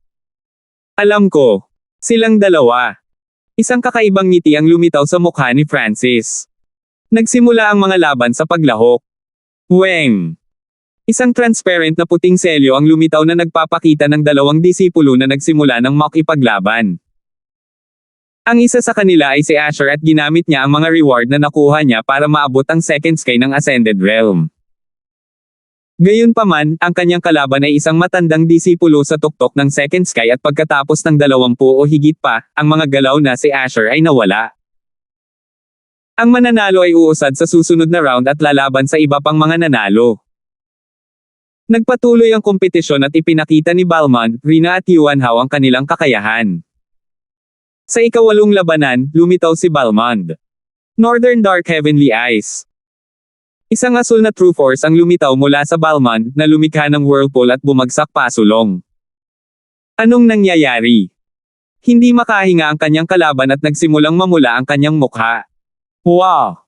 Alam ko. Silang dalawa. Isang kakaibang ngiti ang lumitaw sa mukha ni Francis. Nagsimula ang mga laban sa paglahok. Weng! Isang transparent na puting selyo ang lumitaw na nagpapakita ng dalawang disipulo na nagsimula ng makipaglaban. Ang isa sa kanila ay si Asher at ginamit niya ang mga reward na nakuha niya para maabot ang second sky ng Ascended Realm. Gayunpaman, ang kanyang kalaban ay isang matandang disipulo sa tuktok ng second sky at pagkatapos ng 20 o higit pa, ang mga galaw na si Asher ay nawala. Ang mananalo ay uusad sa susunod na round at lalaban sa iba pang mga nanalo. Nagpatuloy ang kompetisyon at ipinakita ni Balmond, Rina at Yuan Hao ang kanilang kakayahan. Sa ika-8 labanan, lumitaw si Balmond. Northern Dark Heavenly Eyes. Isang asul na True Force ang lumitaw mula sa Balmond na lumikha ng whirlpool at bumagsak pasulong. Anong nangyayari? Hindi makahinga ang kanyang kalaban at nagsimulang mamula ang kanyang mukha. Wow!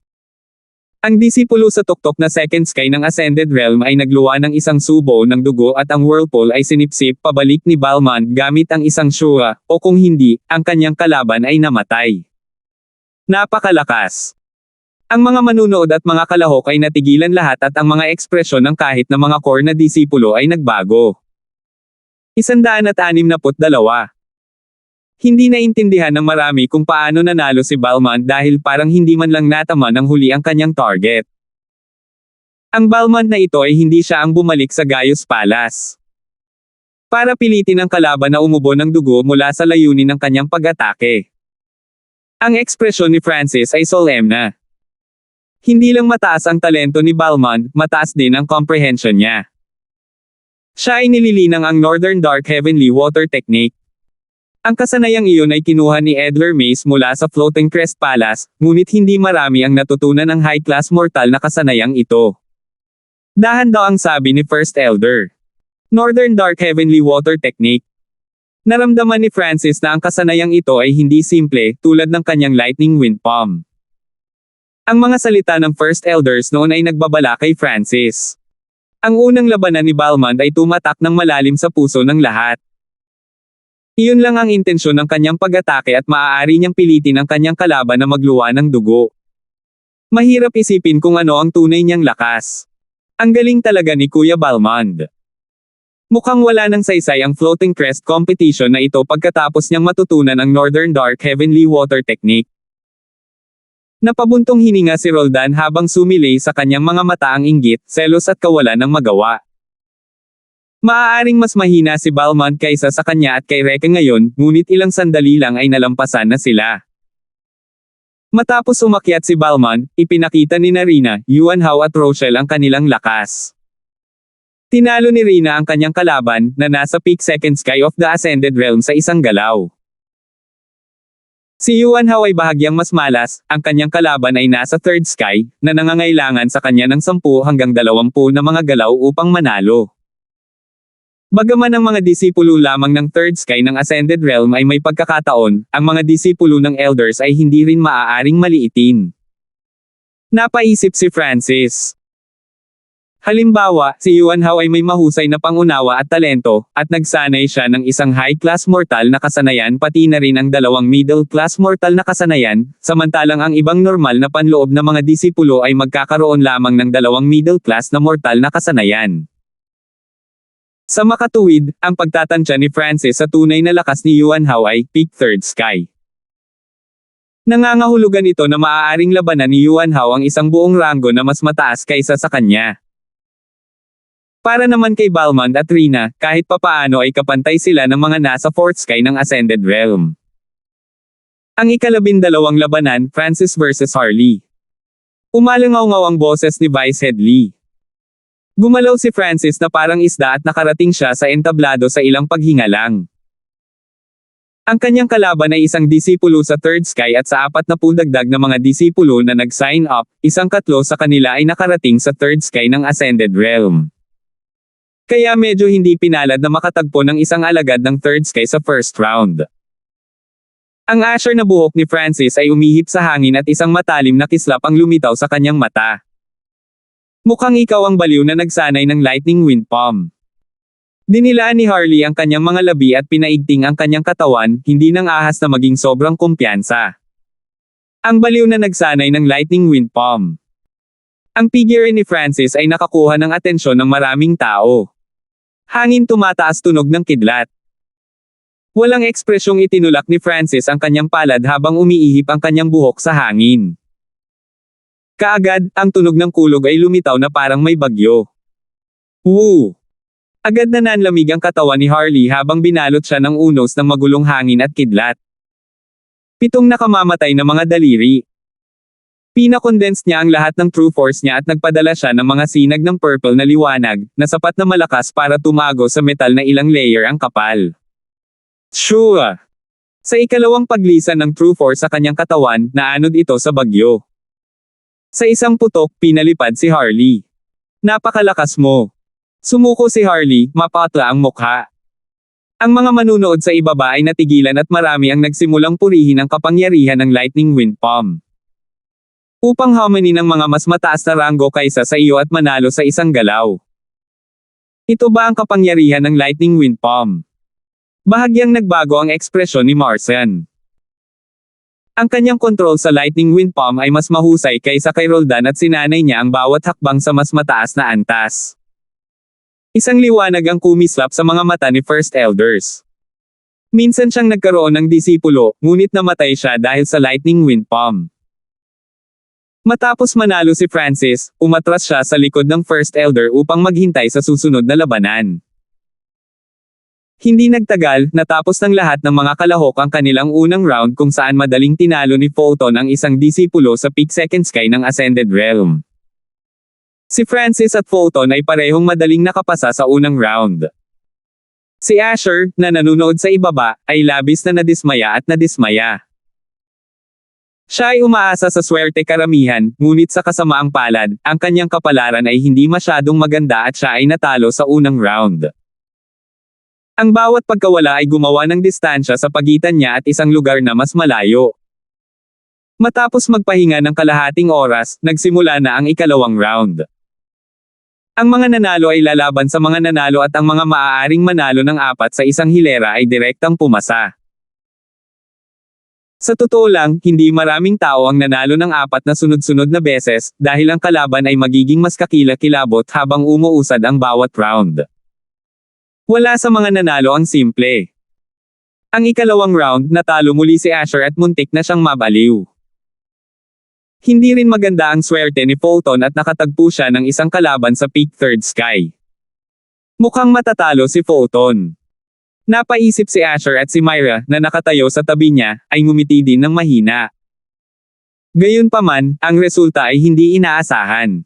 Ang disipulo sa tuktok na second sky ng Ascended Realm ay nagluwa ng isang subo ng dugo at ang whirlpool ay sinipsip pabalik ni Balmond gamit ang isang shura, o kung hindi, ang kanyang kalaban ay namatay. Napakalakas! Ang mga manunood at mga kalahok ay natigilan lahat at ang mga ekspresyon ng kahit na mga core na disipulo ay nagbago. 162. Hindi naintindihan ng marami kung paano nanalo si Balmond dahil parang hindi man lang natama ng huli ang kanyang target. Ang Balmond na ito ay hindi siya ang bumalik sa Gaius Palace para pilitin ang kalaban na umubo ng dugo mula sa layunin ng kanyang pag-atake. Ang ekspresyon ni Francis ay solemna. Hindi lang mataas ang talento ni Balmond, mataas din ang comprehension niya. Siya ay nililinang ang Northern Dark Heavenly Water Technique. Ang kasanayang iyon ay kinuha ni Edler Mace mula sa Floating Crest Palace, ngunit hindi marami ang natutunan ng high-class mortal na kasanayang ito. Dahan daw ang sabi ni First Elder. Northern Dark Heavenly Water Technique. Naramdaman ni Francis na ang kasanayang ito ay hindi simple, tulad ng kanyang Lightning Wind Palm. Ang mga salita ng First Elders noon ay nagbabala kay Francis. Ang unang labanan ni Balmond ay tumatak ng malalim sa puso ng lahat. Iyon lang ang intensyon ng kanyang pag-atake at maaari niyang pilitin ang kanyang kalaban na magluwa ng dugo. Mahirap isipin kung ano ang tunay niyang lakas. Ang galing talaga ni Kuya Balmond. Mukhang wala ng saysay ang Floating Crest competition na ito pagkatapos niyang matutunan ang Northern Dark Heavenly Water Technique. Napabuntong hininga si Roldan habang sumilay sa kanyang mga mata ang inggit, selos at kawalan ng magawa. Maaaring mas mahina si Balmond kaysa sa kanya at kay Reka ngayon, ngunit ilang sandali lang ay nalampasan na sila. Matapos umakyat si Balmond, ipinakita ni Rina, Yuan Hao at Rochelle ang kanilang lakas. Tinalo ni Rina ang kanyang kalaban, na nasa peak second sky of the Ascended Realm sa isang galaw. Si Yuan Hao ay bahagyang mas malas, ang kanyang kalaban ay nasa third sky, na nangangailangan sa kanya ng 10 hanggang 20 na mga galaw upang manalo. Bagaman ang mga disipulo lamang ng third sky ng Ascended Realm ay may pagkakataon, ang mga disipulo ng Elders ay hindi rin maaaring maliitin. Napaisip si Francis. Halimbawa, si Yuan Hao ay may mahusay na pangunawa at talento, at nagsanay siya ng isang high-class mortal na kasanayan pati na rin ang 2 middle-class mortal na kasanayan, samantalang ang ibang normal na panloob na mga disipulo ay magkakaroon lamang ng 2 middle-class na mortal na kasanayan. Sa makatuwid, ang pagtatansya ni Francis sa tunay na lakas ni Yuan Hao ay peak third sky. Nangangahulugan ito na maaaring labanan ni Yuan Hao ang isang buong ranggo na mas mataas kaysa sa kanya. Para naman kay Balmond at Rina, kahit papaano ay kapantay sila ng mga nasa fourth sky ng Ascended Realm. Ang ika-12 labanan, Francis vs. Harley. Umalangaw-ngaw ang boses ni Vice Head Lee. Gumalaw si Francis na parang isda at nakarating siya sa entablado sa ilang paghinga lang. Ang kanyang kalaban ay isang disipulo sa third sky at sa 40 dagdag na mga disipulo na nag-sign up, 1/4 sa kanila ay nakarating sa third sky ng Ascended Realm. Kaya medyo hindi pinalad na makatagpo ng isang alagad ng third sky sa first round. Ang asher na buhok ni Francis ay umihip sa hangin at isang matalim na kislap ang lumitaw sa kanyang mata. Mukhang ikaw ang baliw na nagsanay ng lightning wind palm. Dinilaan ni Harley ang kanyang mga labi at pinaigting ang kanyang katawan, hindi nang ahas na maging sobrang kumpiyansa. Ang baliw na nagsanay ng lightning wind palm. Ang figure ni Francis ay nakakuha ng atensyon ng maraming tao. Hangin tumataas tunog ng kidlat. Walang ekspresyong itinulak ni Francis ang kanyang palad habang umiihip ang kanyang buhok sa hangin. Kaagad, ang tunog ng kulog ay lumitaw na parang may bagyo. Woo! Agad na nanlamig ang katawan ni Harley habang binalot siya ng unos ng magulong hangin at kidlat. 7 nakamamatay na mga daliri. Pinakondense niya ang lahat ng true force niya at nagpadala siya ng mga sinag ng purple na liwanag, na sapat na malakas para tumago sa metal na ilang layer ang kapal. Shua! Sa ikalawang paglisan ng true force sa kanyang katawan, naanod ito sa bagyo. Sa isang putok, pinalipad si Harley. Napakalakas mo! Sumuko si Harley, mapatla ang mukha. Ang mga manunood sa ibaba ay natigilan at marami ang nagsimulang purihin ang kapangyarihan ng lightning wind palm. Upang hamanin ng mga mas mataas na ranggo kaysa sa iyo at manalo sa isang galaw. Ito ba ang kapangyarihan ng lightning wind palm? Bahagyang nagbago ang ekspresyon ni Marcian. Ang kanyang kontrol sa lightning wind palm ay mas mahusay kaysa kay Roldan at sinanay niya ang bawat hakbang sa mas mataas na antas. Isang liwanag ang kumislap sa mga mata ni First Elders. Minsan siyang nagkaroon ng disipulo, ngunit namatay siya dahil sa lightning wind palm. Matapos manalo si Francis, umatras siya sa likod ng First Elder upang maghintay sa susunod na labanan. Hindi nagtagal, natapos ng lahat ng mga kalahok ang kanilang unang round kung saan madaling tinalo ni Fulton ang isang disipulo sa peak second sky ng Ascended Realm. Si Francis at Fulton ay parehong madaling nakapasa sa unang round. Si Asher, na nanunood sa ibaba, ay labis na nadismaya at nadismaya. Siya ay umaasa sa swerte karamihan, ngunit sa kasamaang palad, ang kanyang kapalaran ay hindi masyadong maganda at siya ay natalo sa unang round. Ang bawat pagkawala ay gumawa ng distansya sa pagitan niya at isang lugar na mas malayo. Matapos magpahinga ng kalahating oras, nagsimula na ang ikalawang round. Ang mga nanalo ay lalaban sa mga nanalo at ang mga maaaring manalo ng 4 sa isang hilera ay direktang pumasa. Sa totoo lang, hindi maraming tao ang nanalo ng 4 na sunod-sunod na beses, dahil ang kalaban ay magiging mas kakilakilabot habang umuusad ang bawat round. Wala sa mga nanalo ang simple. Ang ikalawang round, natalo muli si Asher at muntik na siyang mabaliw. Hindi rin maganda ang swerte ni Fulton at nakatagpo siya ng isang kalaban sa peak third sky. Mukhang matatalo si Fulton. Napaisip si Asher at si Myra na nakatayo sa tabi niya, ay ngumiti din ng mahina. Gayunpaman, ang resulta ay hindi inaasahan.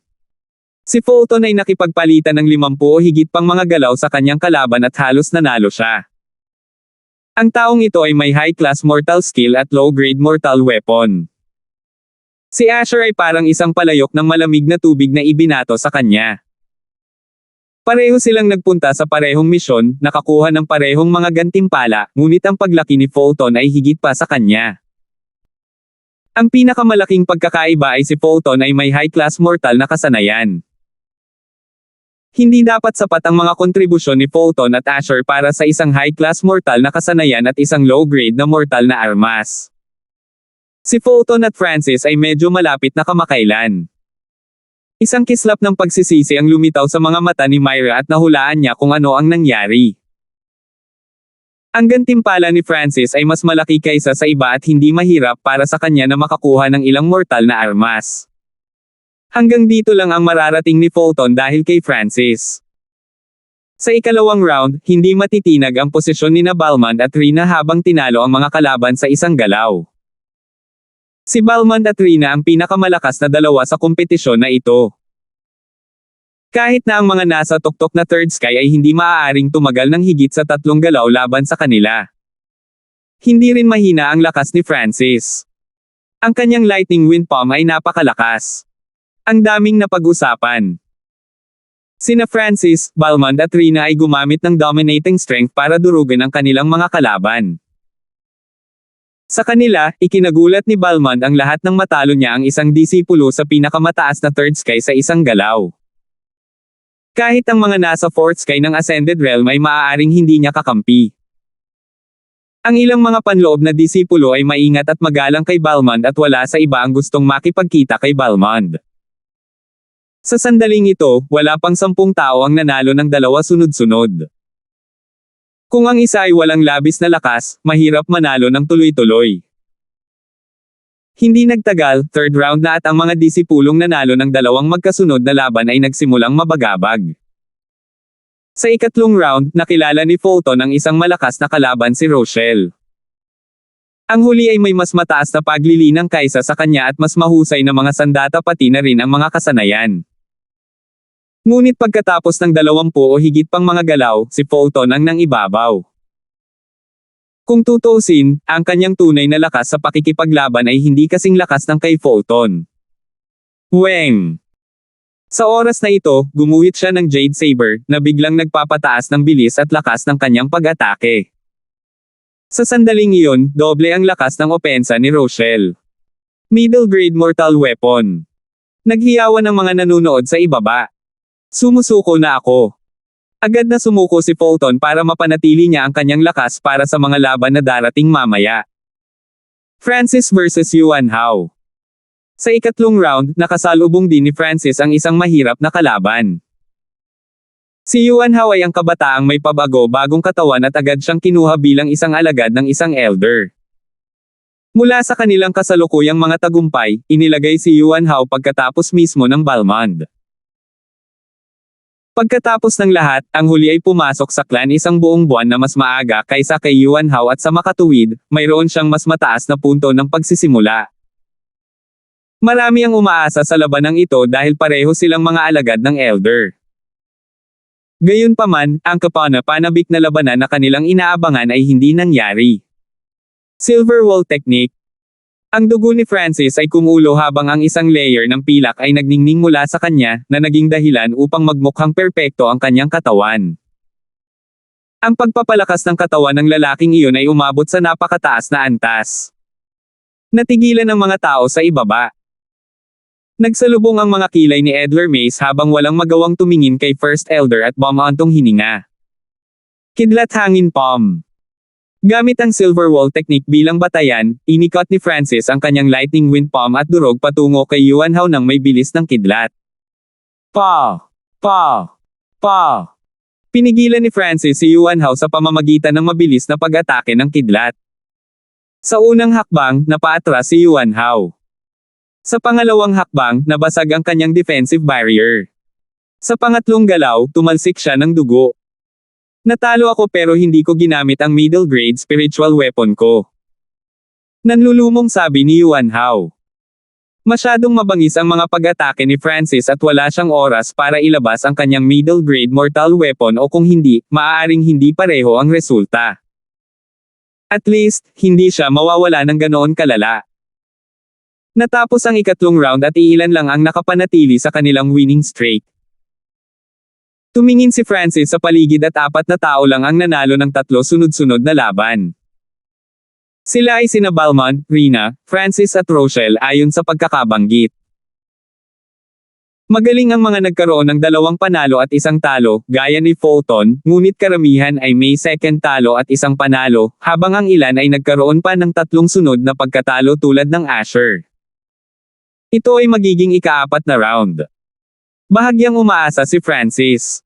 Si Fulton ay nakipagpalitan ng 50 o higit pang mga galaw sa kanyang kalaban at halos nanalo siya. Ang taong ito ay may high-class mortal skill at low-grade mortal weapon. Si Asher ay parang isang palayok ng malamig na tubig na ibinato sa kanya. Pareho silang nagpunta sa parehong misyon, nakakuha ng parehong mga gantimpala, ngunit ang paglaki ni Fulton ay higit pa sa kanya. Ang pinakamalaking pagkakaiba ay si Fulton ay may high-class mortal na kasanayan. Hindi dapat sapat ang mga kontribusyon ni Fulton at Asher para sa isang high-class mortal na kasanayan at isang low-grade na mortal na armas. Si Fulton at Francis ay medyo malapit na kamakailan. Isang kislap ng pagsisisi ang lumitaw sa mga mata ni Myra at nahulaan niya kung ano ang nangyari. Ang gantimpala ni Francis ay mas malaki kaysa sa iba at hindi mahirap para sa kanya na makakuha ng ilang mortal na armas. Hanggang dito lang ang mararating ni Fulton dahil kay Francis. Sa ikalawang round, hindi matitinag ang posisyon ni Balmond at Rina habang tinalo ang mga kalaban sa isang galaw. Si Balmond at Rina ang pinakamalakas na dalawa sa kompetisyon na ito. Kahit na ang mga nasa tuktok na third sky ay hindi maaaring tumagal ng higit sa 3 galaw laban sa kanila. Hindi rin mahina ang lakas ni Francis. Ang kanyang lightning wind palm ay napakalakas. Ang daming napag-usapan. Sina Francis, Balmond at Rina ay gumamit ng dominating strength para durugan ang kanilang mga kalaban. Sa kanila, ikinagulat ni Balmond ang lahat ng matalo niya ang isang disipulo sa pinakamataas na third sky sa isang galaw. Kahit ang mga nasa fourth sky ng Ascended Realm ay maaaring hindi niya kakampi. Ang ilang mga panloob na disipulo ay maingat at magalang kay Balmond at wala sa iba ang gustong makipagkita kay Balmond. Sa sandaling ito, wala pang 10 tao ang nanalo ng 2 sunod-sunod. Kung ang isa ay walang labis na lakas, mahirap manalo ng tuloy-tuloy. Hindi nagtagal, third round na at ang mga disipulong nanalo ng 2 magkasunod na laban ay nagsimulang mabagabag. Sa ikatlong round, nakilala ni Fulton ang isang malakas na kalaban si Rochelle. Ang huli ay may mas mataas na paglilinang kaysa sa kanya at mas mahusay na mga sandata pati na rin ang mga kasanayan. Ngunit pagkatapos ng 20 o higit pang mga galaw, si Fulton ang nangibabaw. Kung tutuusin, ang kanyang tunay na lakas sa pakikipaglaban ay hindi kasing lakas ng kay Fulton. Weng! Sa oras na ito, gumuhit siya ng Jade Saber, na biglang nagpapataas ng bilis at lakas ng kanyang pag-atake. Sa sandaling iyon, doble ang lakas ng opensa ni Rochelle. Middle grade mortal weapon. Naghiyawan ang mga nanunood sa ibaba. Sumusuko na ako. Agad na sumuko si Fulton para mapanatili niya ang kanyang lakas para sa mga laban na darating mamaya. Francis versus Yuan Hao. Sa ikatlong round, nakasalubong din ni Francis ang isang mahirap na kalaban. Si Yuan Hao ay ang kabataang may pabago-bagong katawan at agad siyang kinuha bilang isang alagad ng isang elder. Mula sa kanilang kasalukuyang mga tagumpay, inilagay si Yuan Hao pagkatapos mismo ng Balmond. Pagkatapos ng lahat, ang huli ay pumasok sa clan isang buong buwan na mas maaga kaysa kay Yuan Hao at sa makatuwid, mayroon siyang mas mataas na punto ng pagsisimula. Marami ang umaasa sa labanang ito dahil pareho silang mga alagad ng elder. Gayunpaman, ang kapana-panabik na labanan na kanilang inaabangan ay hindi nangyari. Silver Wall Technique. Ang dugo ni Francis ay kumulo habang ang isang layer ng pilak ay nagningning mula sa kanya, na naging dahilan upang magmukhang perpekto ang kanyang katawan. Ang pagpapalakas ng katawan ng lalaking iyon ay umabot sa napakataas na antas. Natigilan ang mga tao sa ibaba. Nagsalubong ang mga kilay ni Edler Mace habang walang magawang tumingin kay First Elder at bumantong hininga. Kidlat hangin palm. Gamit ang Silver Wall Technique bilang batayan, inikot ni Francis ang kanyang lightning wind palm at durog patungo kay Yuan Hao nang may bilis ng kidlat. Pa! Pa! Pa! Pinigilan ni Francis si Yuan Hao sa pamamagitan ng mabilis na pag-atake ng kidlat. Sa unang hakbang, napaatras si Yuan Hao. Sa pangalawang hakbang, nabasag ang kanyang defensive barrier. Sa pangatlong galaw, tumalsik siya ng dugo. Natalo ako pero hindi ko ginamit ang middle grade spiritual weapon ko. Nanlulumong sabi ni Yuan Hao. Masyadong mabangis ang mga pag-atake ni Francis at wala siyang oras para ilabas ang kanyang middle grade mortal weapon o kung hindi, maaaring hindi pareho ang resulta. At least, hindi siya mawawala ng ganoon kalala. Natapos ang ikatlong round at iilan lang ang nakapanatili sa kanilang winning streak. Tumingin si Francis sa paligid at 4 na tao lang ang nanalo ng 3 sunod-sunod na laban. Sila ay sina Balmond, Rina, Francis at Rochelle ayon sa pagkakabanggit. Magaling ang mga nagkaroon ng 2 panalo at 1 talo, gaya ni Fulton, ngunit karamihan ay may 2nd talo at 1 panalo, habang ang ilan ay nagkaroon pa ng 3 sunod na pagkatalo tulad ng Asher. Ito ay magiging ika-4 na round. Bahagyang umaasa si Francis.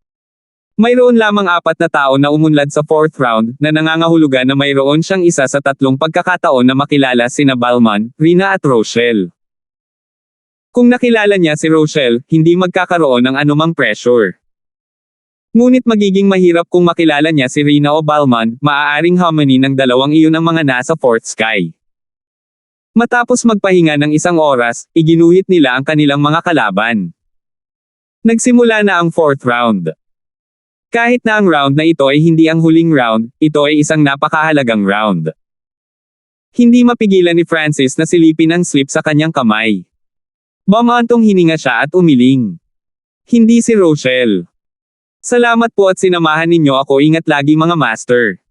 Mayroon lamang 4 na tao na umunlad sa 4th round, na nangangahulugan na mayroon siyang isa sa 3 pagkakataon na makilala sina Balmond, Rina at Rochelle. Kung nakilala niya si Rochelle, hindi magkakaroon ng anumang pressure. Ngunit magiging mahirap kung makilala niya si Rina o Balmond, maaaring harmony ng dalawang iyon ang mga nasa 4th sky. Matapos magpahinga ng 1 oras, iginuhit nila ang kanilang mga kalaban. Nagsimula na ang 4th round. Kahit na ang round na ito ay hindi ang huling round, ito ay isang napakahalagang round. Hindi mapigilan ni Francis na silipin ang slip sa kanyang kamay. Bumantong hininga siya at umiling. Hindi si Rochelle. Salamat po at sinamahan ninyo ako, ingat lagi mga master.